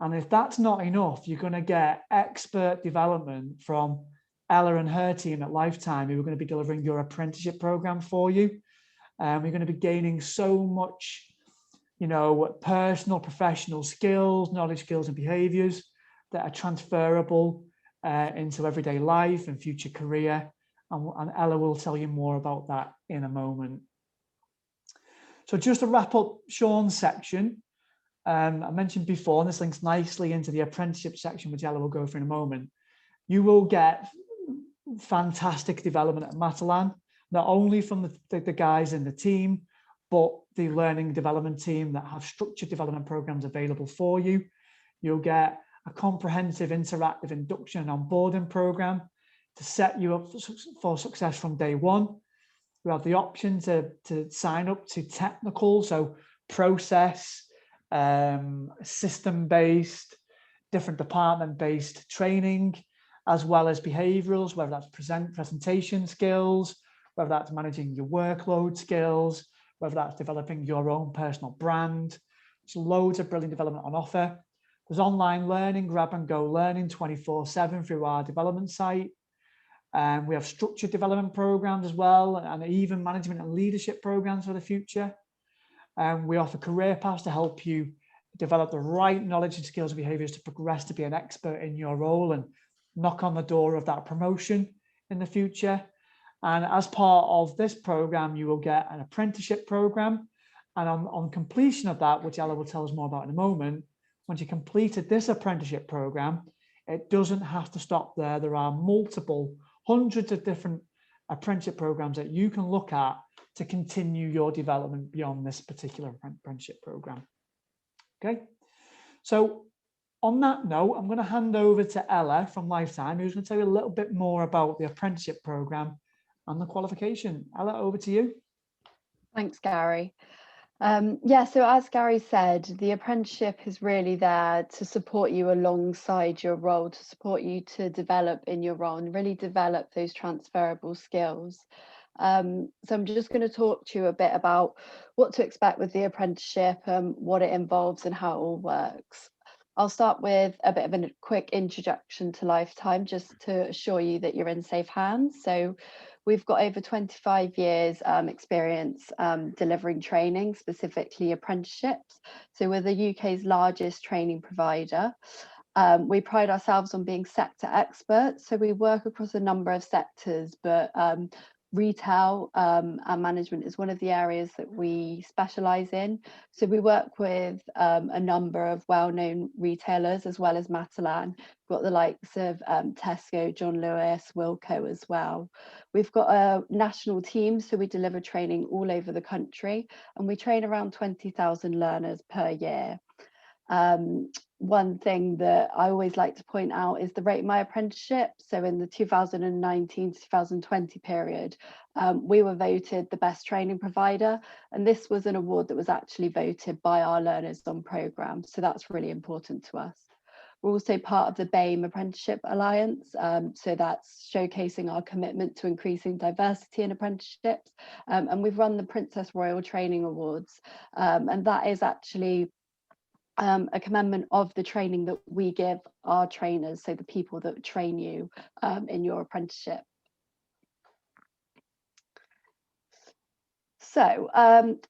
And if that's not enough, you're going to get expert development from Ella and her team at Lifetime, who are going to be delivering your apprenticeship program for you. You're going to be gaining so much, personal, professional skills, knowledge, skills, and behaviors that are transferable into everyday life and future career. And Ella will tell you more about that in a moment. So just to wrap up Sean's section, I mentioned before, and this links nicely into the apprenticeship section, which Ella will go through in a moment. You will get fantastic development at Matalan, not only from the guys in the team, but the learning development team that have structured development programs available for you. You'll get a comprehensive interactive induction and onboarding program to set you up for success from day one. You have the option to sign up to technical, so process, system-based, different department-based training, as well as behaviorals, whether that's presentation skills, whether that's managing your workload skills, whether that's developing your own personal brand. There's loads of brilliant development on offer. There's online learning, grab and go learning 24/7 through our development site. We have structured development programs as well, and even management and leadership programs for the future. We offer career paths to help you develop the right knowledge and skills and behaviors to progress to be an expert in your role and knock on the door of that promotion in the future. And as part of this program, you will get an apprenticeship program. And on completion of that, which Ella will tell us more about in a moment, once you completed this apprenticeship program, it doesn't have to stop there. There are multiple hundreds of different apprenticeship programs that you can look at to continue your development beyond this particular apprenticeship program. Okay, so on that note, I'm going to hand over to Ella from Lifetime, who's going to tell you a little bit more about the apprenticeship program and the qualification. Ella, over to you. Thanks, Gary. So as Gary said, the apprenticeship is really there to support you alongside your role, to support you to develop in your role and really develop those transferable skills. So I'm just going to talk to you a bit about what to expect with the apprenticeship, what it involves and how it all works. I'll start with a bit of a quick introduction to Lifetime, just to assure you that you're in safe hands. So we've got over 25 years experience delivering training, specifically apprenticeships. So we're the UK's largest training provider. We pride ourselves on being sector experts. So we work across a number of sectors, but retail and management is one of the areas that we specialise in. So we work with a number of well-known retailers as well as Matalan. We've got the likes of Tesco, John Lewis, Wilko as well. We've got a national team, so we deliver training all over the country, and we train around 20,000 learners per year. one thing that I always like to point out is the Rate My Apprenticeship. So in the 2019 to 2020 period, we were voted the best training provider, and this was an award that was actually voted by our learners on programme, so that's really important to us. We're also part of the BAME Apprenticeship Alliance, so that's showcasing our commitment to increasing diversity in apprenticeships, and we've run the Princess Royal Training Awards, and that is actually a commencement of the training that we give our trainers, so the people that train you in your apprenticeship. So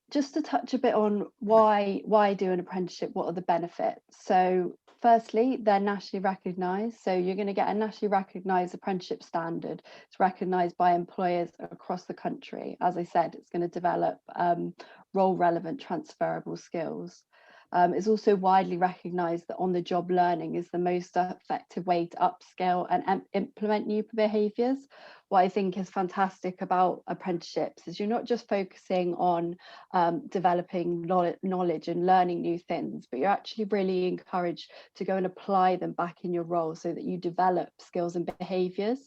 just to touch a bit on why do an apprenticeship, what are the benefits? So firstly, they're nationally recognised. So you're going to get a nationally recognised apprenticeship standard. It's recognised by employers across the country. As I said, it's going to develop role relevant transferable skills. It's also widely recognised that on-the-job learning is the most effective way to upscale and implement new behaviours. What I think is fantastic about apprenticeships is you're not just focusing on developing knowledge and learning new things, but you're actually really encouraged to go and apply them back in your role so that you develop skills and behaviours.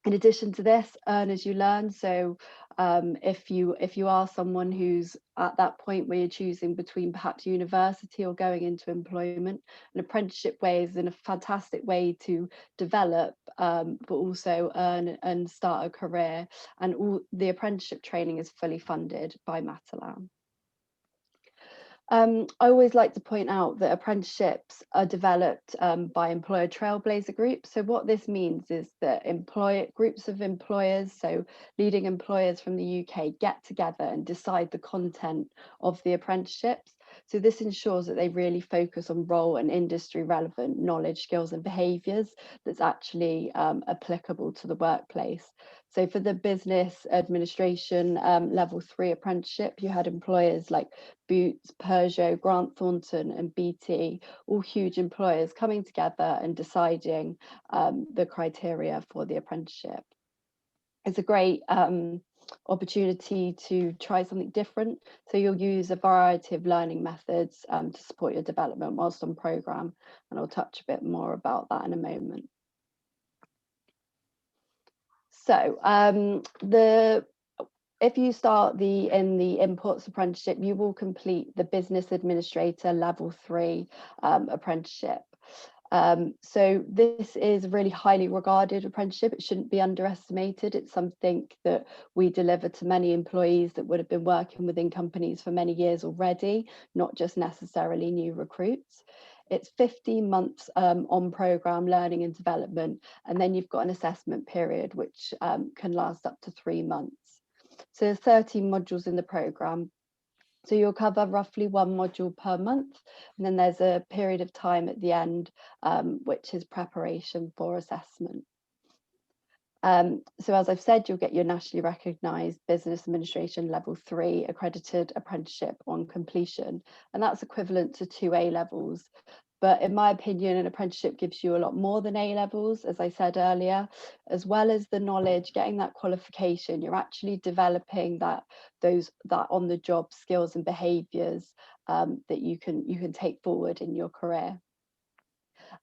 In addition to this, earn as you learn. So if you are someone who's at that point where you're choosing between perhaps university or going into employment, an apprenticeship way is a fantastic way to develop, but also earn and start a career. And all the apprenticeship training is fully funded by Matalan. I always like to point out that apprenticeships are developed by employer trailblazer groups. So what this means is that groups of employers, so leading employers from the UK, get together and decide the content of the apprenticeships. So this ensures that they really focus on role and industry relevant knowledge, skills and behaviours that's actually applicable to the workplace. So for the business administration level 3 apprenticeship, you had employers like Boots, Peugeot, Grant Thornton and BT, all huge employers coming together and deciding the criteria for the apprenticeship. It's a great opportunity to try something different. So you'll use a variety of learning methods to support your development whilst on programme, and I'll touch a bit more about that in a moment. So if you start in the imports apprenticeship, you will complete the business administrator level 3 apprenticeship. So this is a really highly regarded apprenticeship. It shouldn't be underestimated. It's something that we deliver to many employees that would have been working within companies for many years already, not just necessarily new recruits. It's 15 months on programme learning and development, and then you've got an assessment period which can last up to 3 months. So there's 13 modules in the programme. So you'll cover roughly 1 module per month, and then there's a period of time at the end, which is preparation for assessment. So as I've said, you'll get your nationally recognised business administration level 3 accredited apprenticeship on completion, and that's equivalent to 2 A levels. But in my opinion, an apprenticeship gives you a lot more than A levels, as I said earlier, as well as the knowledge, getting that qualification. You're actually developing that on-the-job skills and behaviours that you can take forward in your career.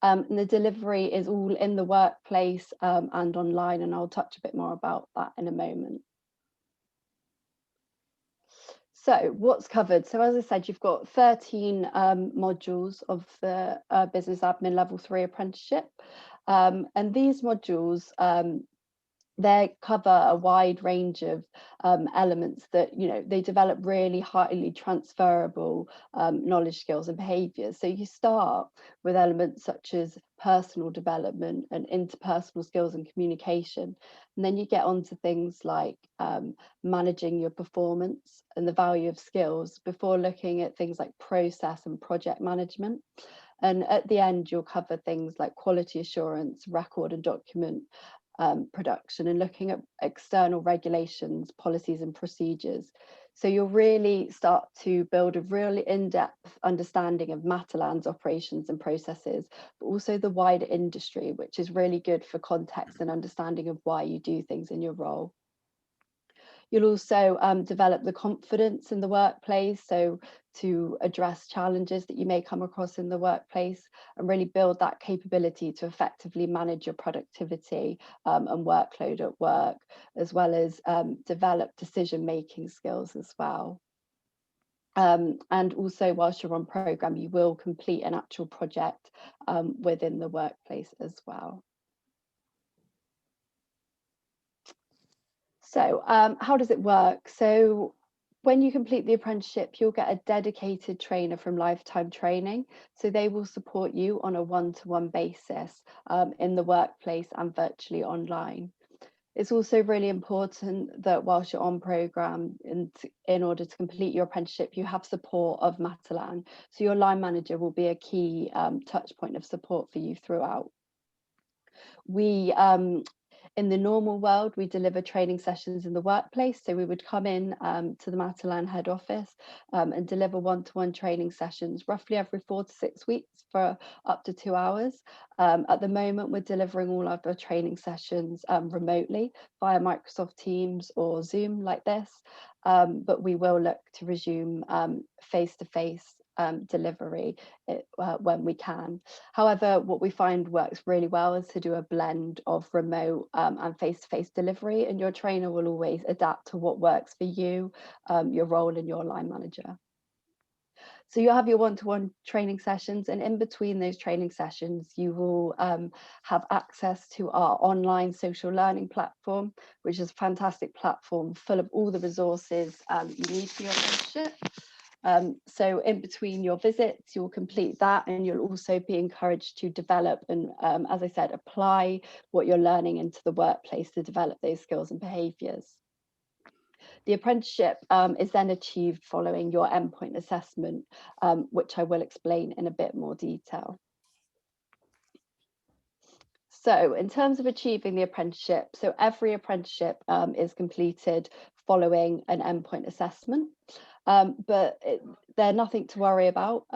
And the delivery is all in the workplace and online, and I'll touch a bit more about that in a moment. So what's covered? So as I said, you've got 13 modules of the business admin level 3 apprenticeship. And these modules, they cover a wide range of elements that, they develop really highly transferable knowledge, skills and behaviours. So you start with elements such as personal development and interpersonal skills and communication. And then you get on to things like managing your performance and the value of skills before looking at things like process and project management. And at the end, you'll cover things like quality assurance, record and document production, and looking at external regulations, policies and procedures. So you'll really start to build a really in-depth understanding of Matalan's operations and processes, but also the wider industry, which is really good for context and understanding of why you do things in your role. You'll also develop the confidence in the workplace, so to address challenges that you may come across in the workplace, and really build that capability to effectively manage your productivity and workload at work, as well as develop decision-making skills as well. And also, whilst you're on programme, you will complete an actual project within the workplace as well. So how does it work? So when you complete the apprenticeship, you'll get a dedicated trainer from Lifetime Training. So they will support you on a one-to-one basis in the workplace and virtually online. It's also really important that whilst you're on programme, and in order to complete your apprenticeship, you have support of Matalan. So your line manager will be a key touch point of support for you throughout. We in the normal world, we deliver training sessions in the workplace. So we would come in to the Matalan head office and deliver one-to-one training sessions roughly every 4 to 6 weeks for up to 2 hours. At the moment, we're delivering all of our training sessions remotely via Microsoft Teams or Zoom like this, but we will look to resume face-to-face delivery when we can. However, what we find works really well is to do a blend of remote and face-to-face delivery, and your trainer will always adapt to what works for you, your role and your line manager. So you'll have your one-to-one training sessions, and in between those training sessions, you will have access to our online social learning platform, which is a fantastic platform full of all the resources you need for your apprenticeship. So in between your visits, you'll complete that, and you'll also be encouraged to develop and, as I said, apply what you're learning into the workplace to develop those skills and behaviours. The apprenticeship is then achieved following your endpoint assessment, which I will explain in a bit more detail. So in terms of achieving the apprenticeship, so every apprenticeship is completed following an endpoint assessment, but they're nothing to worry about.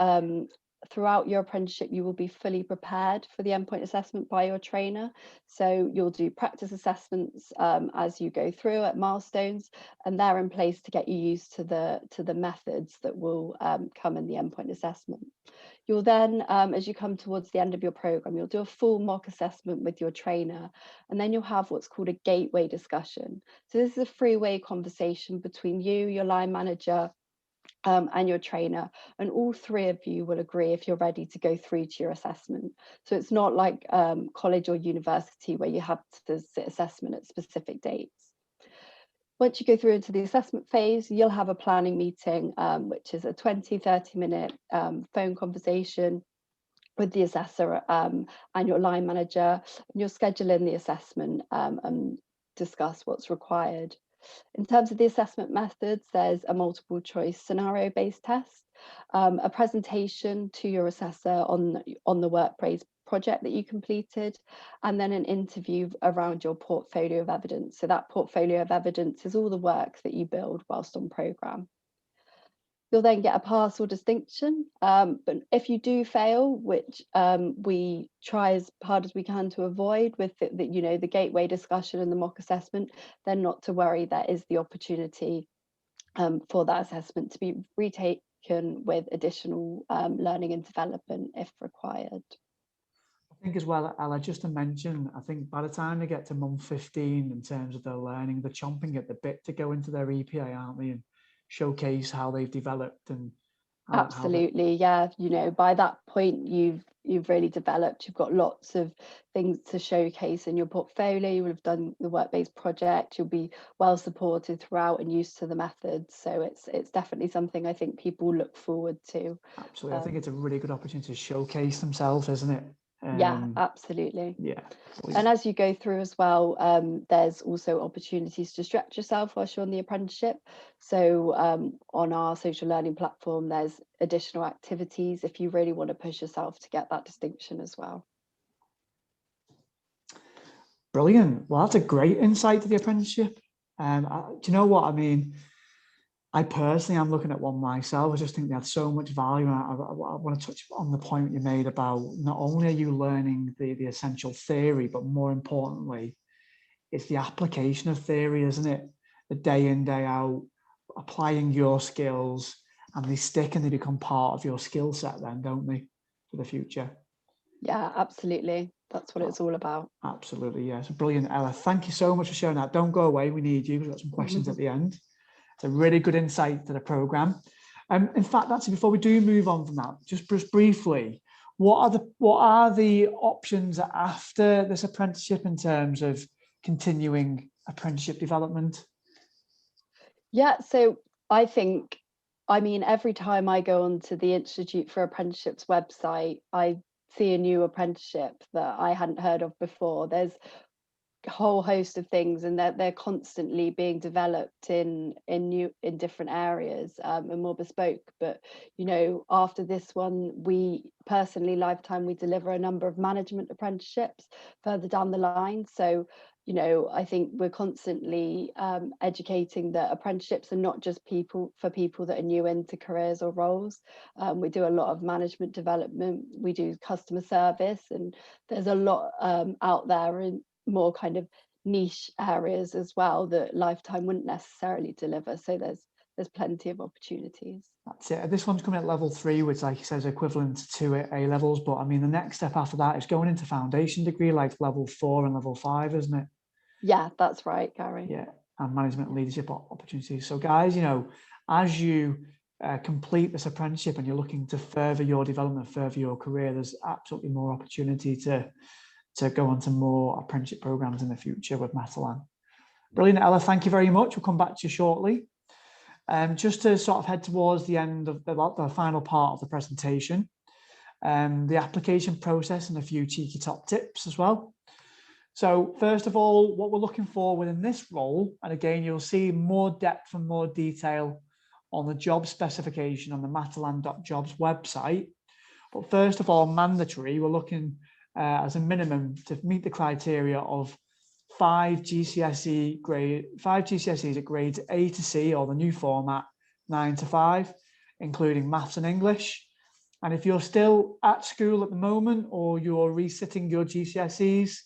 Throughout your apprenticeship, you will be fully prepared for the endpoint assessment by your trainer. So you'll do practice assessments as you go through at milestones, and they're in place to get you used to the methods that will come in the endpoint assessment. You'll then, as you come towards the end of your programme, you'll do a full mock assessment with your trainer, and then you'll have what's called a gateway discussion. So this is a three-way conversation between you, your line manager, and your trainer, and all three of you will agree if you're ready to go through to your assessment. So it's not like college or university where you have to sit assessment at specific dates. Once you go through into the assessment phase, you'll have a planning meeting, which is a 20-30 minute phone conversation with the assessor and your line manager, and you'll schedule in the assessment and discuss what's required. In terms of the assessment methods, there's a multiple choice scenario-based test, a presentation to your assessor on the workplace project that you completed, and then an interview around your portfolio of evidence. So that portfolio of evidence is all the work that you build whilst on programme. You'll then get a pass or distinction, but if you do fail, which we try as hard as we can to avoid with the gateway discussion and the mock assessment, then not to worry, there is the opportunity for that assessment to be retaken with additional learning and development if required. I think as well, Ella, just to mention, I think by the time they get to month 15 in terms of their learning, they're chomping at the bit to go into their EPA, aren't they? And showcase how they've developed and absolutely, yeah. By that point you've really developed. You've got lots of things to showcase in your portfolio. You would have done the work-based project. You'll be well supported throughout and used to the methods. So it's definitely something I think people look forward to. Absolutely, I think it's a really good opportunity to showcase themselves, isn't it? Yeah, absolutely. Yeah. And as you go through as well, there's also opportunities to stretch yourself whilst you're on the apprenticeship. So on our social learning platform, there's additional activities if you really want to push yourself to get that distinction as well. Brilliant. Well, that's a great insight to the apprenticeship. Do you know what I mean? I personally am looking at one myself. I just think they had so much value. And I want to touch on the point you made about not only are you learning the essential theory, but more importantly, it's the application of theory, isn't it? the day in, day out, applying your skills, and they stick and they become part of your skill set then, don't they, for the future? Yeah, absolutely. That's what it's all about. Absolutely, yes. Brilliant, Ella. Thank you so much for sharing that. Don't go away. We need you. We've got some questions at the end. It's a really good insight to the programme. In fact, actually, before we do move on from that, just briefly, what are the options after this apprenticeship in terms of continuing apprenticeship development? Yeah, so I think, I mean, every time I go onto the Institute for Apprenticeships website, I see a new apprenticeship that I hadn't heard of before. There's a whole host of things, and they're constantly being developed in different areas, and more bespoke. But you know, after this one, we personally, Lifetime, we deliver a number of management apprenticeships further down the line. So you know, I think we're constantly educating that apprenticeships are not just for people that are new into careers or roles. We do a lot of management development, we do customer service, and there's a lot out there in more kind of niche areas as well that Lifetime wouldn't necessarily deliver. So there's plenty of opportunities. That's it. This one's coming at level 3, which, like you said, is equivalent to A levels. But I mean, the next step after that is going into foundation degree, like level 4 and level 5, isn't it? Yeah, that's right, Gary. Yeah, and management and leadership opportunities. So, guys, you know, as you complete this apprenticeship and you're looking to further your development, further your career, there's absolutely more opportunity to go on to more apprenticeship programs in the future with Matalan. Brilliant, Ella. Thank you very much. We'll come back to you shortly. Just to sort of head towards the end of the final part of the presentation, the application process and a few cheeky top tips as well. So first of all, what we're looking for within this role, and again, you'll see more depth and more detail on the job specification on the matalan.jobs website. But first of all, mandatory, we're looking as a minimum to meet the criteria of 5 GCSEs at grades A to C, or the new format 9 to 5, including maths and English. And if you're still at school at the moment, or you're resitting your GCSEs,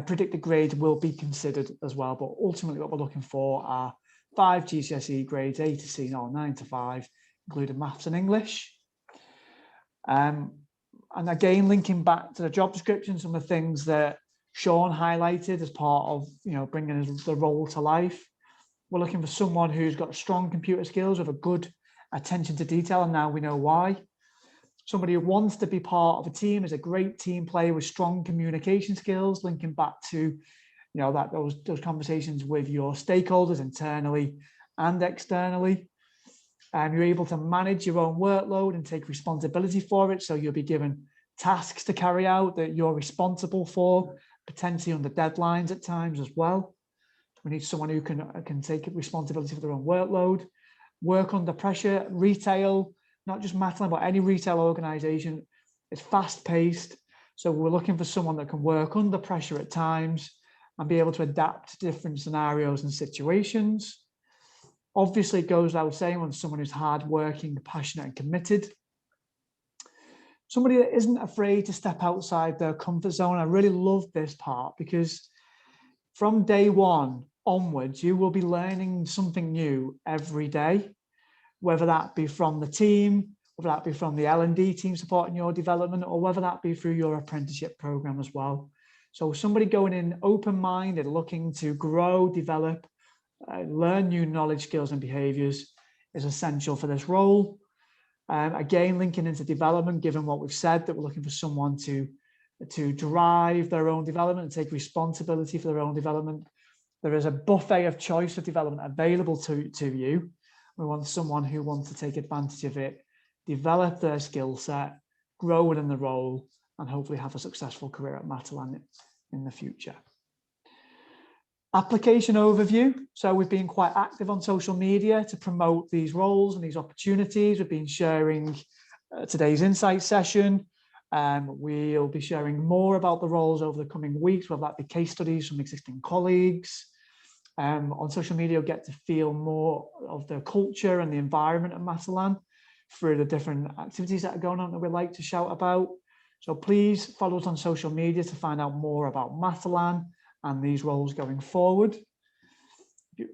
predicted grades will be considered as well. But ultimately what we're looking for are 5 GCSE grades A to C, or 9 to 5, including maths and English. And again, linking back to the job description, some of the things that Sean highlighted as part of, you know, bringing the role to life. We're looking for someone who's got strong computer skills with a good attention to detail, and now we know why. Somebody who wants to be part of a team, is a great team player with strong communication skills, linking back to, you know, that those conversations with your stakeholders internally and externally. You're able to manage your own workload and take responsibility for it. So you'll be given tasks to carry out that you're responsible for, potentially under deadlines at times as well. We need someone who can take responsibility for their own workload, work under pressure. Retail, not just Matalan, but any retail organization, is fast paced. So we're looking for someone that can work under pressure at times and be able to adapt to different scenarios and situations. Obviously, it goes without saying, when someone who's hardworking, passionate and committed. Somebody that isn't afraid to step outside their comfort zone. I really love this part, because from day one onwards, you will be learning something new every day, whether that be from the team, whether that be from the L&D team supporting your development, or whether that be through your apprenticeship program as well. So somebody going in open-minded, looking to grow, develop, learn new knowledge, skills and behaviours is essential for this role. Again, linking into development, given what we've said, that we're looking for someone to drive their own development and take responsibility for their own development. There is a buffet of choice of development available to you. We want someone who wants to take advantage of it, develop their skill set, grow within the role, and hopefully have a successful career at Matalan in the future. Application overview. So we've been quite active on social media to promote these roles and these opportunities. We've been sharing today's insight session. We'll be sharing more about the roles over the coming weeks, whether that be case studies from existing colleagues. On social media, you'll get to feel more of the culture and the environment of Matalan through the different activities that are going on that we'd like to shout about. So please follow us on social media to find out more about Matalan and these roles going forward.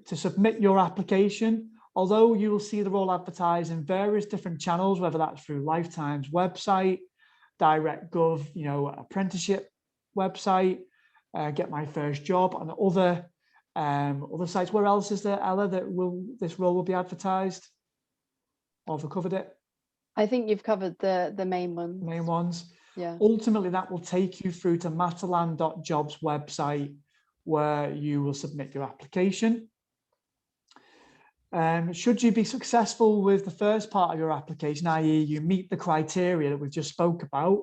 to submit your application, although you will see the role advertised in various different channels, whether that's through Lifetime's website, direct.gov, apprenticeship website, Get My First Job, and other sites. Where else is there, Ella, that this role will be advertised? Or have I covered it? I think you've covered the main ones. Main ones. Yeah. Ultimately, that will take you through to matalan.jobs website, where you will submit your application. Should you be successful with the first part of your application, i.e. you meet the criteria that we've just spoke about,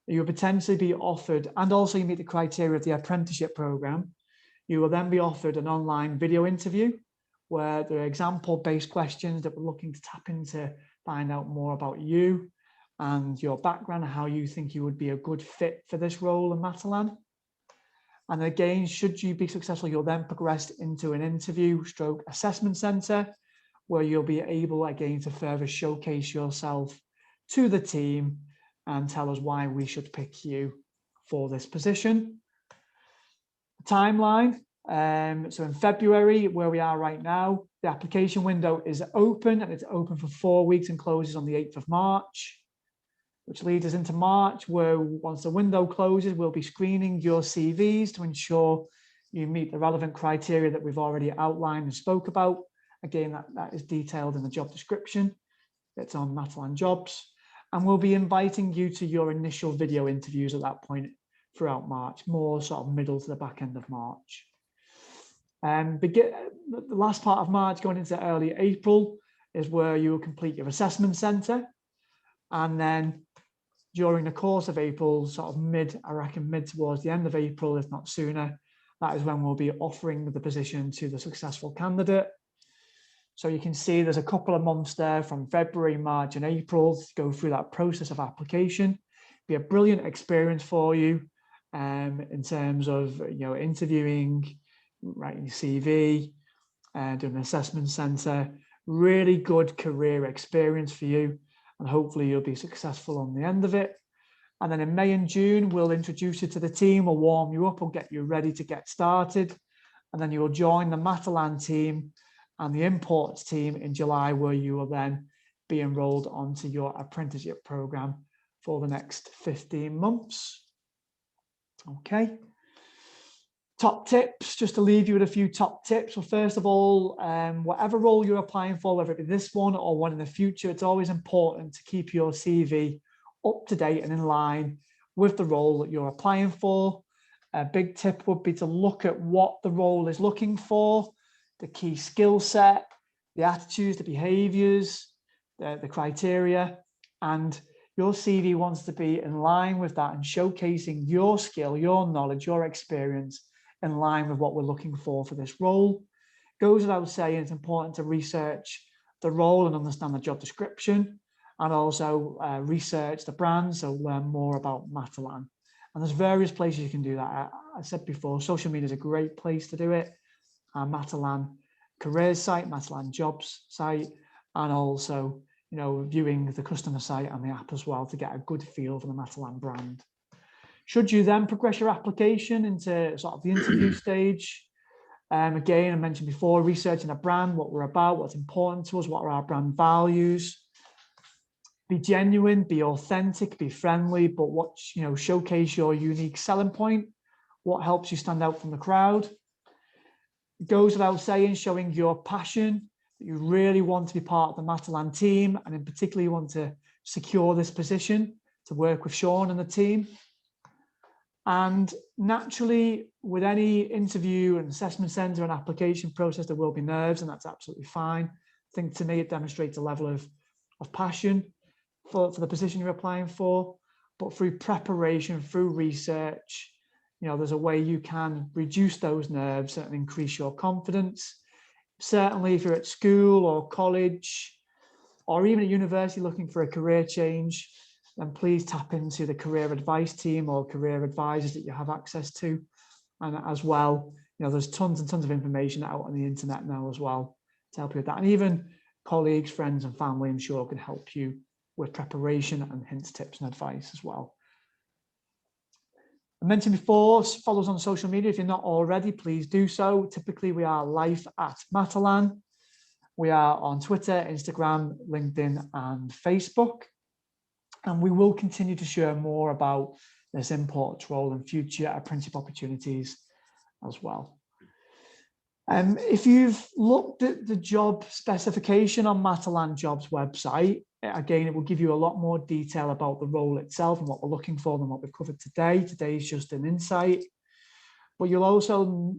you'll potentially be offered, and also you meet the criteria of the apprenticeship program, you will then be offered an online video interview where there are example-based questions that we're looking to tap into, find out more about you and your background and how you think you would be a good fit for this role in Matalan. And again, should you be successful, you'll then progress into an interview / assessment centre where you'll be able again to further showcase yourself to the team and tell us why we should pick you for this position. Timeline. So in February, where we are right now, the application window is open, and it's open for 4 weeks and closes on the 8th of March, which leads us into March, where once the window closes, we'll be screening your CVs to ensure you meet the relevant criteria that we've already outlined and spoke about. Again, that is detailed in the job description. It's on Matalan Jobs. And we'll be inviting you to your initial video interviews at that point throughout March, more sort of middle to the back end of March. The last part of March going into early April is where you will complete your assessment centre. And then during the course of April, sort of mid towards the end of April, if not sooner, that is when we'll be offering the position to the successful candidate. So you can see there's a couple of months there from February, March and April to go through that process of application. Be a brilliant experience for you in terms of interviewing, writing your CV, doing an assessment centre. Really good career experience for you, and hopefully you'll be successful on the end of it. And then in May and June, we'll introduce you to the team, we'll warm you up, we'll get you ready to get started. And then you will join the Matalan team and the imports team in July, where you will then be enrolled onto your apprenticeship program for the next 15 months. Okay. Top tips, just to leave you with a few top tips. Well, first of all, whatever role you're applying for, whether it be this one or one in the future, it's always important to keep your CV up to date and in line with the role that you're applying for. A big tip would be to look at what the role is looking for, the key skill set, the attitudes, the behaviors, the criteria, and your CV wants to be in line with that and showcasing your skill, your knowledge, your experience in line with what we're looking for this role. Goes without saying, it's important to research the role and understand the job description, and also research the brand, so learn more about Matalan. And there's various places you can do that. I said before, social media is a great place to do it. Our Matalan careers site, Matalan jobs site, and also viewing the customer site and the app as well to get a good feel for the Matalan brand. Should you then progress your application into sort of the interview stage, again, I mentioned before, researching a brand, what we're about, what's important to us, what are our brand values. Be genuine, be authentic, be friendly, but showcase your unique selling point. What helps you stand out from the crowd? It goes without saying, showing your passion, that you really want to be part of the Matalan team, and in particular, you want to secure this position to work with Sean and the team. And naturally, with any interview and assessment centre and application process, there will be nerves, and that's absolutely fine. I think to me, it demonstrates a level of passion for the position you're applying for. But through preparation, through research, there's a way you can reduce those nerves and increase your confidence. Certainly, if you're at school or college, or even at university looking for a career change, then please tap into the career advice team or career advisors that you have access to. And as well, there's tons and tons of information out on the internet now as well to help you with that. And even colleagues, friends and family, I'm sure, can help you with preparation and hints, tips and advice as well. I mentioned before, follow us on social media. If you're not already, please do so. Typically, we are live at Matalan. We are on Twitter, Instagram, LinkedIn, and Facebook. And we will continue to share more about this imports role and future apprenticeship opportunities as well. If you've looked at the job specification on Matalan Jobs website, again, it will give you a lot more detail about the role itself and what we're looking for than what we've covered today. Today is just an insight. But you'll also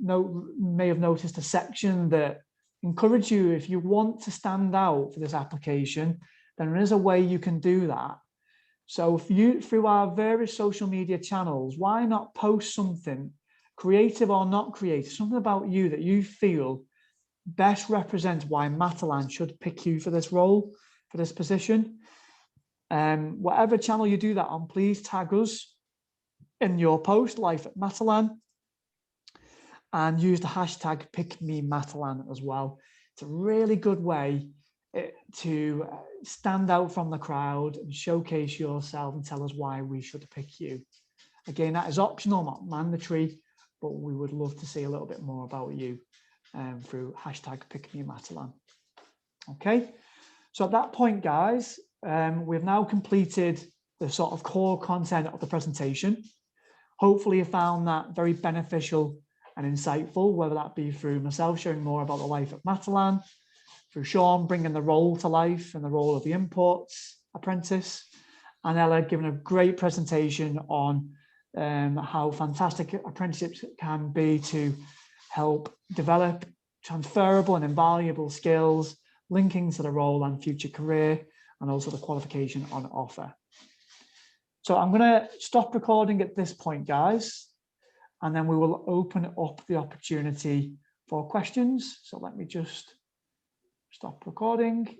may have noticed a section that encourages you, if you want to stand out for this application, then there is a way you can do that. So through our various social media channels, why not post something, creative or not creative, something about you that you feel best represents why Matalan should pick you for this role, for this position. Whatever channel you do that on, please tag us in your post, Life at Matalan, and use the hashtag #PickMeMatalan as well. It's a really good way to stand out from the crowd and showcase yourself and tell us why we should pick you. Again, that is optional, not mandatory, but we would love to see a little bit more about you through hashtag #PickMeMatalan. Okay, so at that point, guys, we've now completed the sort of core content of the presentation. Hopefully you found that very beneficial and insightful, whether that be through myself sharing more about the life at Matalan, through Sean bringing the role to life and the role of the imports apprentice, and Ella giving a great presentation on how fantastic apprenticeships can be to help develop transferable and invaluable skills, linking to the role and future career, and also the qualification on offer. So I'm going to stop recording at this point, guys, and then we will open up the opportunity for questions. So let me just stop recording.